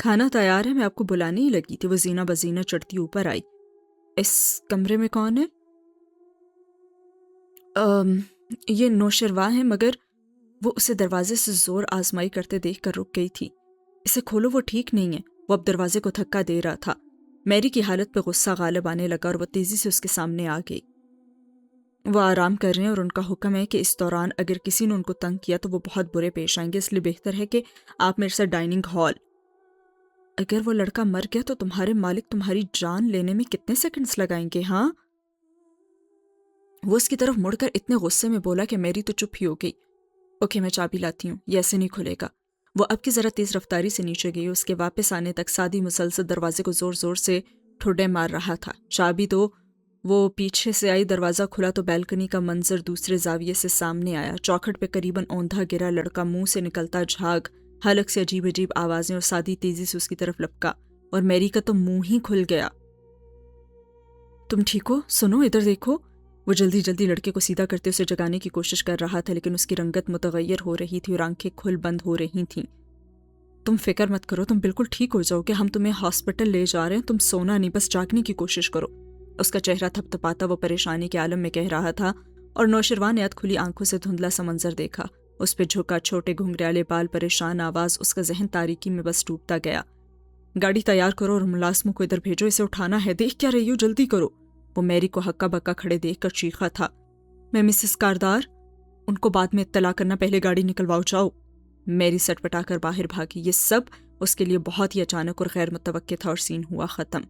کھانا تیار ہے، میں آپ کو بلانے ہی لگی تھی۔ وہ زینہ بزینہ چڑھتی اوپر آئی۔ اس کمرے میں کون ہے؟ یہ نوشرواں ہے، مگر وہ اسے دروازے سے زور آزمائی کرتے دیکھ کر رک گئی تھی۔ اسے کھولو، وہ ٹھیک نہیں ہے۔ وہ اب دروازے کو دھکا دے رہا تھا۔ میری کی حالت پہ غصہ غالب آنے لگا اور وہ تیزی سے اس کے سامنے آ گئی۔ وہ آرام کر رہے ہیں اور ان کا حکم ہے کہ اس دوران اگر کسی نے ان کو تنگ کیا تو وہ بہت برے پیش آئیں گے، اس لیے بہتر ہے کہ آپ میرے ساتھ ڈائننگ ہال۔ اگر وہ لڑکا مر گیا تو تمہارے مالک تمہاری جان لینے میں کتنے سیکنڈز لگائیں گے؟ ہاں؟ وہ اس کی طرف مڑ کر اتنے غصے میں بولا کہ میری تو چپ ہی ہو گئی۔ اوکے، میں چابی لاتی ہوں، یہ ایسے نہیں کھلے گا۔ وہ اب کی ذرا تیز رفتاری سے نیچے گئی۔ اس کے واپس آنے تک سعدی مسلسل دروازے کو زور زور سے ٹھوڈے مار رہا تھا۔ چابی تو وہ پیچھے سے آئی، دروازہ کھلا تو بیلکنی کا منظر دوسرے زاویے سے سامنے آیا۔ چوکھٹ پہ قریباً اوندھا گرا لڑکا، منہ سے نکلتا جھاگ، حلق سے عجیب عجیب آوازیں، اور سعدی تیزی سے اس کی طرف لپکا اور میری کا تو منہ ہی کھل گیا۔ تم ٹھیک ہو؟ سنو، ادھر دیکھو۔ وہ جلدی جلدی لڑکے کو سیدھا کرتے اسے جگانے کی کوشش کر رہا تھا، لیکن اس کی رنگت متغیر ہو رہی تھی اور آنکھیں کھل بند ہو رہی تھیں۔ تم فکر مت کرو، تم بالکل ٹھیک ہو جاؤ گے، ہم تمہیں ہاسپٹل لے جا رہے ہیں، تم سونا نہیں، بس جاگنے کی کوشش کرو۔ اس کا چہرہ تھپ تھپاتا وہ پریشانی کے عالم میں کہہ رہا تھا، اور نوشروان نے کھلی آنکھوں سے دھندلا سا منظر دیکھا۔ اس پہ جھکا، چھوٹے گھنگریالے بال، پریشان آواز، اس کا ذہن تاریکی میں بس ڈوبتا گیا۔ گاڑی تیار کرو اور ملازموں کو ادھر بھیجو، اسے اٹھانا ہے۔ دیکھ کیا رہی ہو، جلدی کرو۔ وہ میری کو ہکا بکا کھڑے دیکھ کر چیخا تھا، میں مسز کاردار، ان کو بعد میں اطلاع کرنا، پہلے گاڑی نکلواؤ، جاؤ۔ میری سٹ پٹا کر باہر بھاگی۔ یہ سب اس کے لیے بہت ہی اچانک اور غیر متوقع تھا، اور سین ہوا ختم۔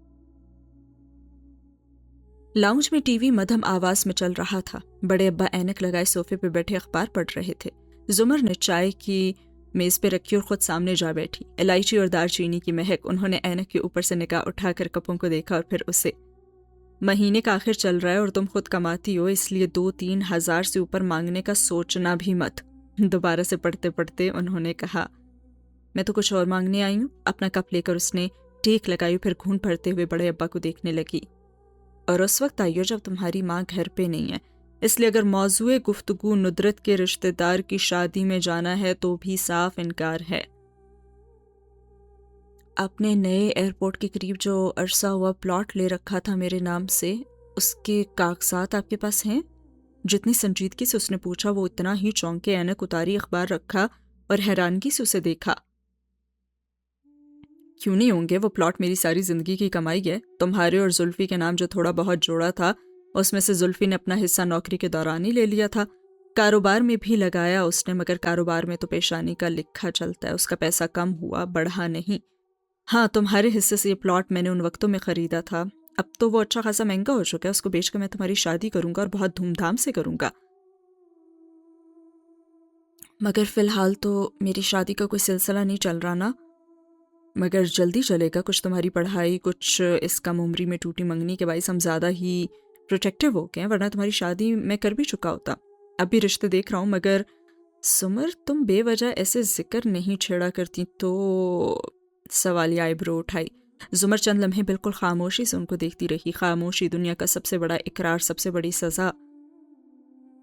لاؤنج میں ٹی وی مدھم آواز میں چل رہا تھا۔ بڑے ابا اینک لگائے صوفے پہ بیٹھے اخبار پڑھ رہے تھے۔ زمر نے چائے کی میز پہ رکھی اور خود سامنے جا بیٹھی۔ الائچی اور دار چینی کی مہک۔ انہوں نے اینک کے اوپر سے نگاہ اٹھا کر کپوں کو دیکھا اور پھر اسے۔ مہینے کا آخر چل رہا ہے اور تم خود کماتی ہو، اس لیے 2-3 ہزار سے اوپر مانگنے کا سوچنا بھی مت۔ دوبارہ سے پڑھتے پڑھتے انہوں نے کہا، میں تو کچھ اور مانگنے آئی ہوں۔ اپنا کپ لے کر اس نے ٹیک لگائی، پھر گھونٹ بھرتے ہوئے بڑے ابا کو دیکھنے لگی۔ اور اس وقت آئی ہو جب تمہاری ماں گھر پہ نہیں ہے، اس لیے اگر موضوع گفتگو ندرت کے رشتہ دار کی شادی میں جانا ہے تو بھی صاف انکار ہے۔ اپنے نئے ایئرپورٹ کے قریب جو عرصہ ہوا پلاٹ لے رکھا تھا میرے نام سے، اس کے کاغذات آپ کے پاس ہیں؟ جتنی سنجیدگی سے اس نے پوچھا وہ اتنا ہی چونکے، اینک اتاری، اخبار رکھا اور حیرانگی سے اسے دیکھا۔ کیوں نہیں ہوں گے، وہ پلاٹ میری ساری زندگی کی کمائی ہے۔ تمہارے اور زلفی کے نام جو تھوڑا بہت جوڑا تھا، اس میں سے زلفی نے اپنا حصہ نوکری کے دوران ہی لے لیا تھا۔ کاروبار میں بھی لگایا اس نے، مگر کاروبار میں تو پیشانی کا لکھا چلتا ہے، اس کا پیسہ کم ہوا، بڑھا نہیں۔ ہاں، تمہارے حصے سے یہ پلاٹ میں نے ان وقتوں میں خریدا تھا، اب تو وہ اچھا خاصا مہنگا ہو چکا ہے، اس کو بیچ کر میں تمہاری شادی کروں گا اور بہت دھوم دھام سے کروں گا۔ مگر فی الحال تو میری شادی کا کوئی سلسلہ نہیں چل رہا نا۔ مگر جلدی چلے گا، کچھ تمہاری پڑھائی، کچھ اس کم عمری میں ٹوٹی منگنی کے باعث ہم زیادہ ہی پروٹیکٹیو ہو گئے ہیں، ورنہ تمہاری شادی میں کر بھی چکا ہوتا۔ اب بھی رشتے دیکھ رہا ہوں، مگر سمر تم بے وجہ ایسے ذکر نہیں چھیڑا کرتی تو۔ سوالیہ آئی برو اٹھائی۔ زمر چند لمحے بالکل خاموشی سے ان کو دیکھتی رہی۔ خاموشی دنیا کا سب سے بڑا اقرار، سب سے بڑی سزا۔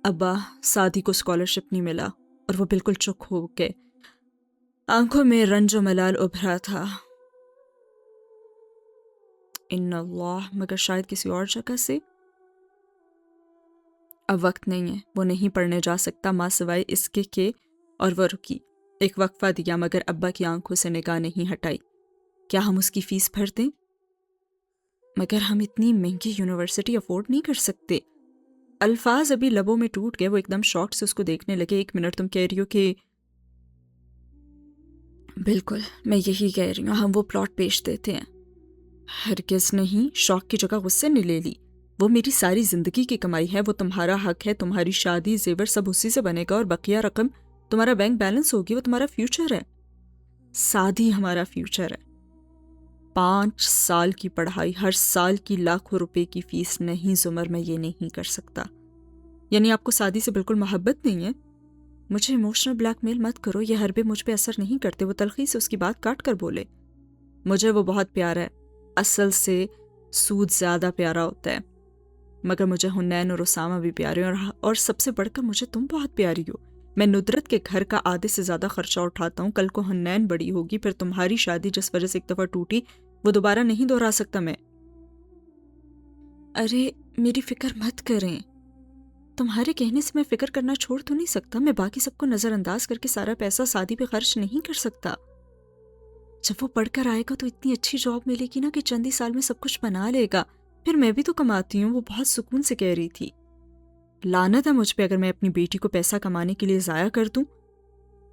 ابا، سعدی کو اسکالرشپ نہیں ملا اور وہ بالکل چپ ہو گئے، آنکھوں میں رنج و ملال ابھرا تھا۔ ان اللہ، مگر شاید کسی اور جگہ سے۔ اب وقت نہیں ہے، وہ نہیں پڑھنے جا سکتا ماں سوائے اس کے کہ، اور وہ رکی۔ ایک وقفہ دیا مگر ابا کی آنکھوں سے نگاہ نہیں ہٹائی۔ کیا ہم اس کی فیس بھر دیں؟ مگر ہم اتنی مہنگی یونیورسٹی افورڈ نہیں کر سکتے۔ الفاظ ابھی لبوں میں ٹوٹ گئے، وہ ایک دم شاک سے اس کو دیکھنے لگے۔ ایک منٹ، تم کہہ رہی ہو کہ؟ بالکل، میں یہی کہہ رہی ہوں، ہم وہ پلاٹ بیچ دیتے ہیں۔ ہرگز نہیں، شوق کی جگہ غصے نے لے لی۔ وہ میری ساری زندگی کی کمائی ہے، وہ تمہارا حق ہے، تمہاری شادی، زیور سب اسی سے بنے گا، اور بقیہ رقم تمہارا بینک بیلنس ہوگی، وہ تمہارا فیوچر ہے۔ سادی ہمارا فیوچر ہے۔ 5 سال کی پڑھائی، ہر سال کی لاکھوں روپے کی فیس نہیں زمر، میں یہ نہیں کر سکتا۔ یعنی آپ کو سادی سے بالکل محبت نہیں ہے؟ مجھے ایموشنل بلیک میل مت کرو، یہ حربے مجھ پہ اثر نہیں کرتے۔ وہ تلخی سے اس کی بات کاٹ کر بولے، مجھے وہ بہت پیارا ہے، اصل سے سود زیادہ پیارا ہوتا ہے، مگر مجھے حنین اور اسامہ بھی پیارے ہیں، اور سب سے بڑھ کر مجھے تم بہت پیاری ہو، میں ندرت کے گھر کا آدھے سے زیادہ خرچہ اٹھاتا ہوں. کل کو حنین بڑی ہوگی، پھر تمہاری شادی جس وجہ سے ایک دفعہ ٹوٹی وہ دوبارہ نہیں دہرا سکتا میں. ارے میری فکر مت کریں، تمہارے کہنے سے میں فکر کرنا چھوڑ تو نہیں سکتا. میں باقی سب کو نظر انداز کر کے سارا پیسہ شادی پہ خرچ نہیں کر سکتا. جب وہ پڑھ کر آئے گا تو اتنی اچھی جاب ملے گی نا کہ چند ہی سال میں سب کچھ بنا لے گا. پھر میں بھی تو کماتی ہوں. وہ بہت سکون سے کہہ رہی تھی. لعنت ہے مجھ پہ اگر میں اپنی بیٹی کو پیسہ کمانے کے لیے ضائع کر دوں،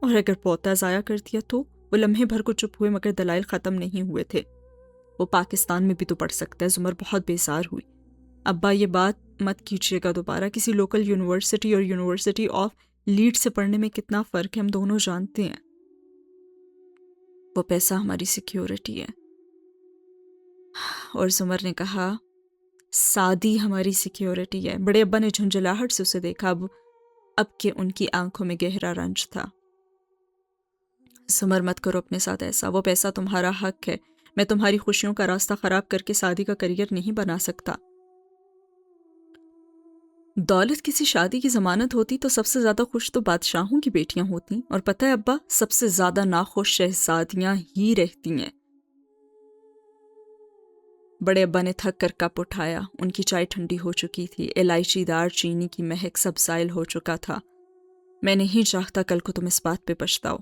اور اگر پوتا ضائع کر دیا تو. وہ لمحے بھر کو چپ ہوئے مگر دلائل ختم نہیں ہوئے تھے. وہ پاکستان میں بھی تو پڑھ سکتا ہے. زمر بہت بیزار ہوئی. ابا یہ بات مت کیجیے گا دوبارہ. کسی لوکل یونیورسٹی اور یونیورسٹی آف لیڈ سے پڑھنے میں کتنا فرق ہے ہم دونوں جانتے ہیں. وہ پیسہ ہماری سیکیورٹی ہے. اور زمر نے کہا سادی ہماری سیکیورٹی ہے. بڑے ابا نے جھنجھلاہٹ سے اسے دیکھا. اب کہ ان کی آنکھوں میں گہرا رنج تھا. زمر مت کرو اپنے ساتھ ایسا. وہ پیسہ تمہارا حق ہے. میں تمہاری خوشیوں کا راستہ خراب کر کے سادی کا کریئر نہیں بنا سکتا. دولت کسی شادی کی ضمانت ہوتی تو سب سے زیادہ خوش تو بادشاہوں کی بیٹیاں ہوتی، اور پتہ ہے ابا سب سے زیادہ ناخوش شہزادیاں ہی رہتی ہیں. بڑے ابا نے تھک کر کپ اٹھایا. ان کی چائے ٹھنڈی ہو چکی تھی. الائچی دار چینی کی مہک سب زائل ہو چکا تھا. میں نہیں چاہتا کل کو تم اس بات پہ پچھتاؤ.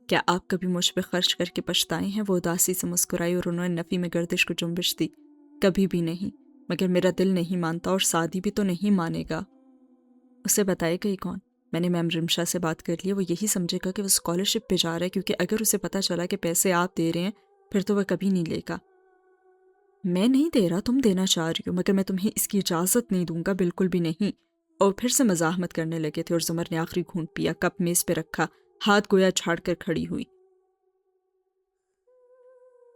کیا آپ کبھی مجھ پہ خرچ کر کے پچھتائے ہیں؟ وہ اداسی سے مسکرائی اور انہوں نے نفی میں گردش کو جنبش دی. کبھی بھی نہیں، مگر میرا دل نہیں مانتا اور سادی بھی تو نہیں مانے گا. اسے بتائے گا ہی کون؟ میں نے میم رمشا سے بات کر لی. وہ یہی سمجھے گا کہ وہ اسکالرشپ پہ جا رہا ہے، کیونکہ اگر اسے پتہ چلا کہ پیسے آپ دے رہے ہیں پھر تو وہ کبھی نہیں لے گا. میں نہیں دے رہا، تم دینا چاہ رہی ہو، مگر میں تمہیں اس کی اجازت نہیں دوں گا، بالکل بھی نہیں. اور پھر سے مزاحمت کرنے لگے تھے. اور زمر نے آخری گھونٹ پیا. کپ میز پہ رکھا، ہاتھ گویا چھاڑ کر کھڑی ہوئی.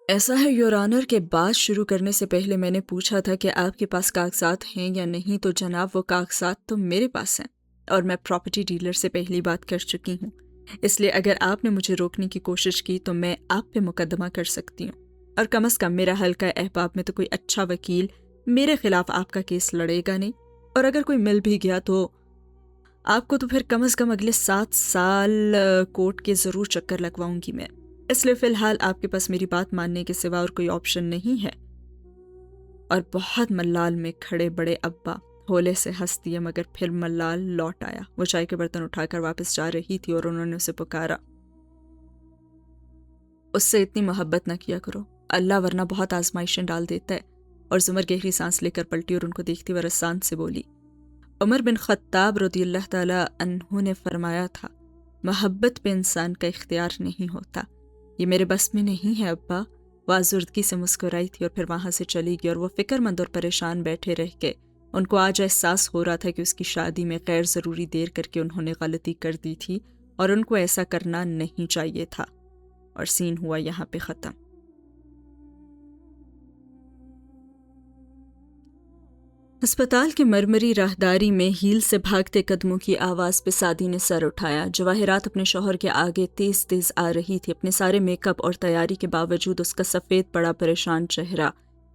ایسا ہے یور آنر کہ بات شروع کرنے سے پہلے میں نے پوچھا تھا کہ آپ کے پاس کاغذات ہیں یا نہیں، تو جناب وہ کاغذات تو میرے پاس ہیں، اور میں پراپرٹی ڈیلر سے پہلی بات کر چکی ہوں. اس لیے اگر آپ نے مجھے روکنے کی کوشش کی تو میں آپ پہ مقدمہ کر سکتی ہوں، اور کم از کم میرا حلقہ احباب میں تو کوئی اچھا وکیل میرے خلاف آپ کا کیس لڑے گا نہیں. اور اگر کوئی مل بھی گیا تو آپ کو تو پھر کم از کم اگلے 7 سال کورٹ کے ضرور چکر لگواؤں گی میں. اس لیے فی الحال آپ کے پاس میری بات ماننے کے سوا اور کوئی آپشن نہیں ہے. اور بہت ملال میں کھڑے بڑے ابا ہولے سے ہنس دیے، مگر پھر ملال لوٹ آیا. وہ چائے کے برتن اٹھا کر واپس جا رہی تھی اور انہوں نے اسے پکارا. اس سے اتنی محبت نہ کیا کرو اللہ، ورنہ بہت آزمائشیں ڈال دیتا ہے. اور زمر گہری سانس لے کر پلٹی اور ان کو دیکھتی ہوئے رسان سے بولی. عمر بن خطاب رضی اللہ تعالی عنہ نے فرمایا تھا محبت پہ انسان کا اختیار نہیں ہوتا. یہ میرے بس میں نہیں ہے ابا. وہ آزردگی سے مسکرائی تھی اور پھر وہاں سے چلی گئی. اور وہ فکر مند اور پریشان بیٹھے رہ گئے. ان کو آج احساس ہو رہا تھا کہ اس کی شادی میں غیر ضروری دیر کر کے انہوں نے غلطی کر دی تھی، اور ان کو ایسا کرنا نہیں چاہیے تھا. اور سین ہوا یہاں پہ ختم. ہسپتال کے مرمری راہداری میں ہیل سے بھاگتے قدموں کی آواز پہ سادی نے سر اٹھایا. جواہرات اپنے شوہر کے آگے تیز تیز آ رہی تھی. اپنے سارے میک اپ اور تیاری کے باوجود اس کا سفید پڑا پریشان چہرہ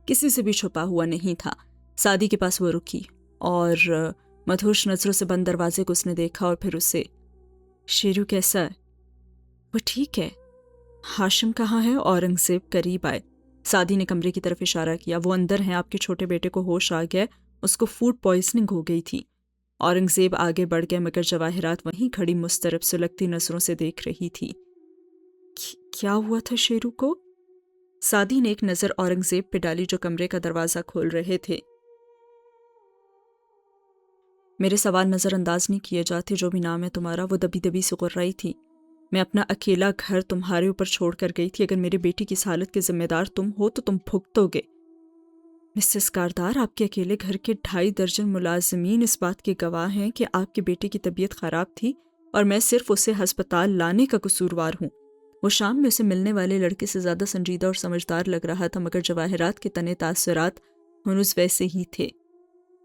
کسی سے بھی چھپا ہوا نہیں تھا. سادی کے پاس وہ رکی اور مدہوش نظروں سے بند دروازے کو اس نے دیکھا اور پھر اسے. شیرو کیسا ہے؟ وہ ٹھیک ہے. ہاشم کہاں ہے؟ اورنگزیب قریب آئے. سادی نے کمرے کی طرف اشارہ کیا. وہ اندر ہیں. آپ کے چھوٹے بیٹے کو ہوش آ گیا. اس کو فوڈ پوائزننگ ہو گئی تھی. اورنگزیب آگے بڑھ گئے مگر جواہرات وہیں کھڑی مضطرب سلگتی نظروں سے دیکھ رہی تھی. کیا ہوا تھا شیرو کو؟ سادی نے ایک نظر اورنگزیب پہ ڈالی جو کمرے کا دروازہ کھول رہے تھے. میرے سوال نظر انداز نہیں کیے جاتے. جو بھی نام ہے تمہارا. وہ دبی دبی سے غرائی تھی. میں اپنا اکیلا گھر تمہارے اوپر چھوڑ کر گئی تھی. اگر میری بیٹی کی اس حالت کے ذمہ دار تم ہو تو تم بھگتو گے. مسز کاردار، آپ کے اکیلے گھر کے 2.5 درجن ملازمین اس بات کے گواہ ہیں کہ آپ کے بیٹے کی طبیعت خراب تھی اور میں صرف اسے ہسپتال لانے کا قصوروار ہوں. وہ شام میں اسے ملنے والے لڑکے سے زیادہ سنجیدہ اور سمجھدار لگ رہا تھا، مگر جواہرات کے تنے تاثرات ہنوز ویسے ہی تھے.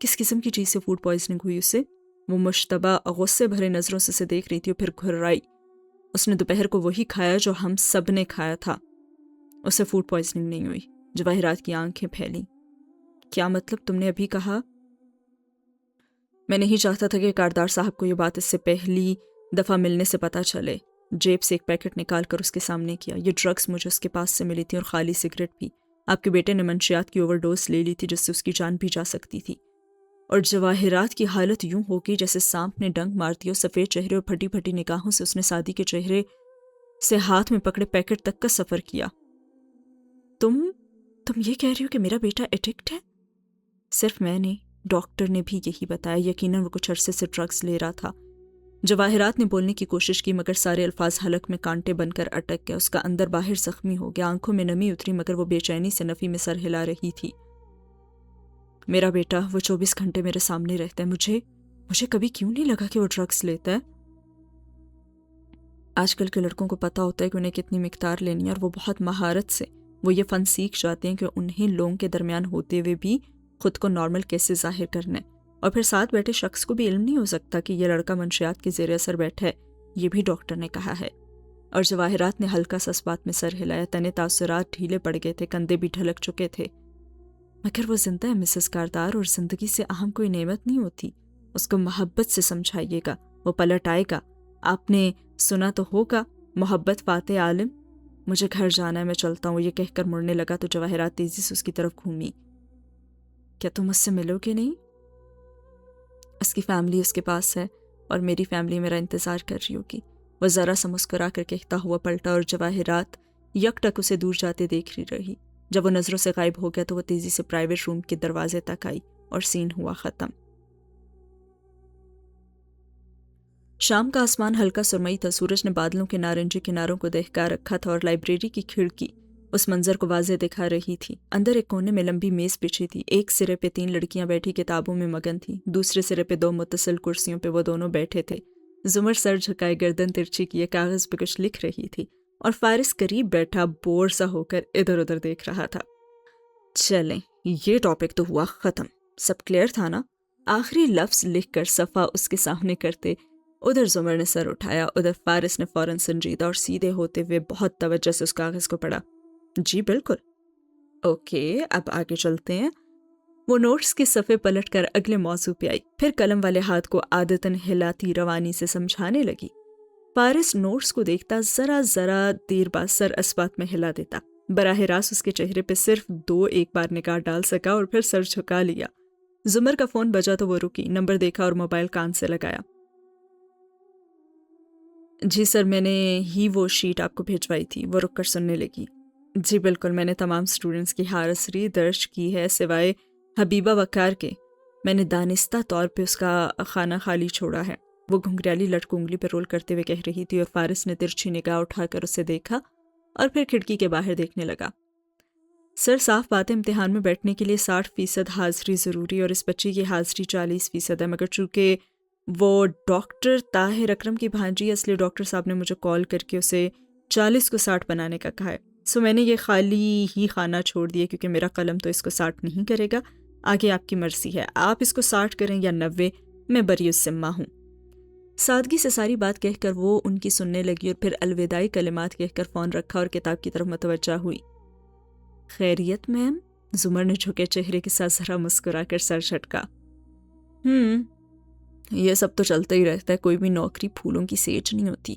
کس قسم کی چیز سے فوڈ پوائزننگ ہوئی اسے؟ وہ مشتبہ غصے بھرے نظروں سے اسے دیکھ رہی تھی اور پھر گھررائی. اس نے دوپہر کو وہی کھایا جو ہم سب نے کھایا تھا. اسے فوڈ پوائزننگ نہیں ہوئی. جواہرات کی آنکھیں پھیلیں. کیا مطلب تم نے ابھی کہا؟ میں نہیں چاہتا تھا کہ کاردار صاحب کو یہ بات اس سے پہلی دفعہ ملنے سے پتہ چلے۔ جیب سے ایک پیکٹ نکال کر اس کے سامنے کیا۔ یہ ڈرگس مجھے اس کے پاس سے ملی تھی اور خالی سگریٹ بھی۔ آپ کے بیٹے نے منشیات کی اوور ڈوز لے لی تھی جس سے اس کی جان بھی جا سکتی تھی۔ اور جواہرات کی حالت یوں ہو گئی جیسے سانپ نے ڈنک مار دی، اور سفید چہرے اور پھٹی پھٹی نگاہوں سے اس نے سعدی کے چہرے سے ہاتھ میں پکڑے پیکٹ تک کا سفر کیا۔ تم یہ کہہ رہی ہو کہ میرا بیٹا ایڈکٹ ہے؟ صرف میں نہیں، ڈاکٹر نے بھی یہی بتایا۔ یقیناً وہ کچھ عرصے سے ڈرگس لے رہا تھا۔ جواہرات نے بولنے کی کوشش کی مگر سارے الفاظ حلق میں کانٹے بن کر اٹک گئے۔ اس کا اندر باہر زخمی ہو گیا، آنکھوں میں نمی اتری مگر وہ بے چینی سے نفی میں سر ہلا رہی تھی۔ میرا بیٹا وہ 24 گھنٹے میرے سامنے رہتا ہے، مجھے کبھی کیوں نہیں لگا کہ وہ ڈرگس لیتا ہے؟ آج کل کے لڑکوں کو پتا ہوتا ہے کہ انہیں کتنی مقدار لینی ہے، اور وہ بہت مہارت سے وہ یہ فن سیکھ جاتے ہیں کہ انہیں لوگوں کے درمیان ہوتے ہوئے بھی خود کو نارمل کیسے ظاہر کرنا ہے۔ اور پھر ساتھ بیٹھے شخص کو بھی علم نہیں ہو سکتا کہ یہ لڑکا منشیات کے زیر اثر بیٹھا ہے، یہ بھی ڈاکٹر نے کہا ہے۔ اور جواہرات نے ہلکا سا اس بات میں سر ہلایا۔ تنے تاثرات ڈھیلے پڑ گئے تھے، کندھے بھی ڈھلک چکے تھے۔ مگر وہ زندہ ہے مسز کاردار، اور زندگی سے اہم کوئی نعمت نہیں ہوتی۔ اس کو محبت سے سمجھائیے گا، وہ پلٹ آئے گا۔ آپ نے سنا تو ہوگا، محبت فاتح عالم۔ مجھے گھر جانا ہے، میں چلتا ہوں۔ یہ کہہ کر مڑنے لگا تو جواہرات تیزی سے اس کی طرف گھومی۔ کیا تم اس سے ملو گے نہیں؟ اس کی فیملی اس کے پاس ہے اور میری فیملی میرا انتظار کر رہی ہوگی۔ وہ ذرا سا مسکرا کر کہتا ہوا پلٹا اور جواہرات یک ٹک اسے دور جاتے دیکھ رہی۔ جب وہ نظروں سے غائب ہو گیا تو وہ تیزی سے پرائیویٹ روم کے دروازے تک آئی اور سین ہوا ختم۔ شام کا آسمان ہلکا سرمئی تھا، سورج نے بادلوں کے نارنجی کناروں کو دہکا رکھا تھا اور لائبریری کی کھڑکی اس منظر کو واضح دکھا رہی تھی۔ اندر ایک کونے میں لمبی میز بچھی تھی، ایک سرے پہ 3 لڑکیاں بیٹھی کتابوں میں مگن تھیں، دوسرے سرے پہ 2 متصل کرسیوں پہ وہ دونوں بیٹھے تھے۔ زمر سر جھکائے گردن ترچھی کیے کاغذ پہ کچھ لکھ رہی تھی اور فارس قریب بیٹھا بور سا ہو کر ادھر ادھر دیکھ رہا تھا۔ چلیں، یہ ٹاپک تو ہوا ختم، سب کلیئر تھا نا؟ آخری لفظ لکھ کر صفحہ اس کے سامنے کرتے ادھر زمر نے سر اٹھایا، ادھر فارس نے فوراً سنجیدہ اور سیدھے ہوتے ہوئے بہت توجہ سے اس کاغذ کو پڑھا۔ جی بالکل۔ اوکے، اب آگے چلتے ہیں۔ وہ نوٹس کے صفحے پلٹ کر اگلے موضوع پہ آئی، پھر قلم والے ہاتھ کو عادتاً ہلاتی روانی سے سمجھانے لگی۔ فارس نوٹس کو دیکھتا ذرا دیر بعد سر اسبات میں ہلا دیتا۔ براہ راست اس کے چہرے پہ صرف 2 ایک بار نگاہ ڈال سکا اور پھر سر جھکا لیا۔ زمر کا فون بجا تو وہ رکی، نمبر دیکھا اور موبائل کان سے لگایا۔ جی سر، میں نے ہی وہ شیٹ آپ کو بھیجوائی تھی۔ وہ رک کر سننے لگی۔ جی بالکل، میں نے تمام سٹوڈنٹس کی ہارسری درج کی ہے سوائے حبیبہ وقار کے۔ میں نے دانستہ طور پہ اس کا خانہ خالی چھوڑا ہے۔ وہ گھنگریالی لٹ کو انگلی پہ رول کرتے ہوئے کہہ رہی تھی اور فارس نے ترچھی نگاہ اٹھا کر اسے دیکھا اور پھر کھڑکی کے باہر دیکھنے لگا۔ سر صاف بات ہے، امتحان میں بیٹھنے کے لیے 60% حاضری ضروری اور اس بچے کی حاضری 40% ہے، مگر چونکہ وہ ڈاکٹر طاہر اکرم کی بھانجی ہے، اس لیے ڈاکٹر صاحب نے مجھے کال کر کے اسے 40 کو 60 بنانے کا کہا ہے۔ سو میں نے یہ خالی ہی خانہ چھوڑ دیا کیونکہ میرا قلم تو اس کو 60 نہیں کرے گا۔ آگے آپ کی مرضی ہے، آپ اس کو 60 کریں یا 90، میں بری الذمہ ہوں۔ سادگی سے ساری بات کہہ کر وہ ان کی سننے لگی اور پھر الوداعی کلمات کہہ کر فون رکھا اور کتاب کی طرف متوجہ ہوئی۔ خیریت میم؟ زمر نے جھکے چہرے کے ساتھ ذرا مسکرا کر سر جھٹکا۔ یہ سب تو چلتا ہی رہتا ہے، کوئی بھی نوکری پھولوں کی سیج نہیں ہوتی۔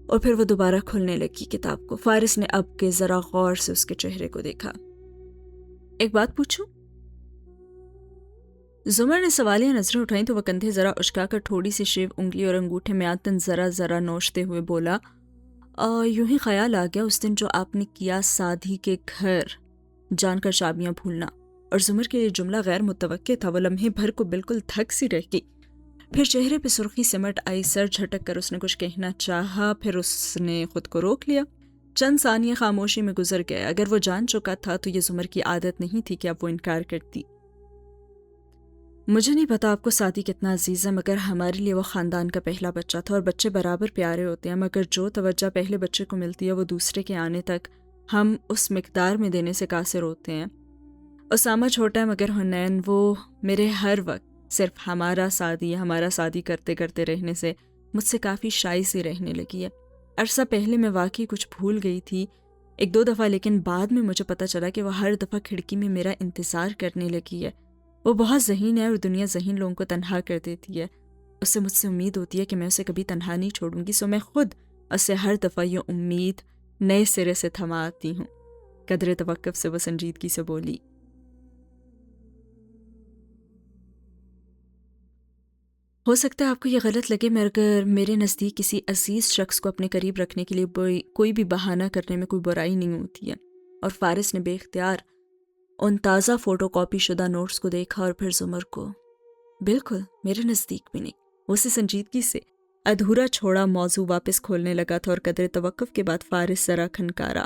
اور پھر وہ دوبارہ کھولنے لگی کتاب کو۔ فارس نے اب کے ذرا غور سے اس کے چہرے کو دیکھا۔ ایک بات پوچھوں؟ زمر نے سوالیہ نظریں اٹھائیں تو وہ کندھے ذرا اچکا کر تھوڑی سی شیو انگلی اور انگوٹھے میں آتن ذرا نوچتے ہوئے بولا، یوں ہی خیال آ گیا اس دن جو آپ نے کیا سادھی کے گھر جان کر چابیاں بھولنا۔ اور زمر کے لیے جملہ غیر متوقع تھا، وہ لمحے بھر کو بالکل تھک سی رہ گئی، پھر چہرے پہ سرخی سمٹ آئی، سر جھٹک کر اس نے کچھ کہنا چاہا، پھر اس نے خود کو روک لیا۔ چند ثانیے خاموشی میں گزر گئے۔ اگر وہ جان چکا تھا تو یہ زمر کی عادت نہیں تھی کہ اب وہ انکار کرتی۔ مجھے نہیں پتا آپ کو سادی کتنا عزیز ہے، مگر ہمارے لیے وہ خاندان کا پہلا بچہ تھا، اور بچے برابر پیارے ہوتے ہیں، مگر جو توجہ پہلے بچے کو ملتی ہے وہ دوسرے کے آنے تک ہم اس مقدار میں دینے سے قاصر ہوتے ہیں۔ اسامہ چھوٹا ہے مگر حنین وہ میرے ہر وقت صرف ہمارا سادی کرتے کرتے رہنے سے مجھ سے کافی شائع سی رہنے لگی ہے۔ عرصہ پہلے میں واقعی کچھ بھول گئی تھی 1-2 دفعہ، لیکن بعد میں مجھے پتہ چلا کہ وہ ہر دفعہ کھڑکی میں میرا انتظار کرنے لگی ہے۔ وہ بہت ذہین ہے اور دنیا ذہین لوگوں کو تنہا کر دیتی ہے۔ اسے مجھ سے امید ہوتی ہے کہ میں اسے کبھی تنہا نہیں چھوڑوں گی، سو میں خود اسے ہر دفعہ یہ امید نئے سرے سے تھما آتی ہوں۔ قدر توقف سے وہ سنجیدگی سے بولی، ہو سکتا ہے آپ کو یہ غلط لگے مگر میرے نزدیک کسی عزیز شخص کو اپنے قریب رکھنے کے لیے کوئی بھی بہانہ کرنے میں کوئی برائی نہیں ہوتی ہے۔ اور فارس نے بے اختیار ان تازہ فوٹو کاپی شدہ نوٹس کو دیکھا اور پھر زمر کو، بالکل میرے نزدیک بھی نہیں۔ وہ اسے سنجیدگی سے ادھورا چھوڑا موضوع واپس کھولنے لگا تھا اور قدر توقف کے بعد فارس ذرا کھنکارا،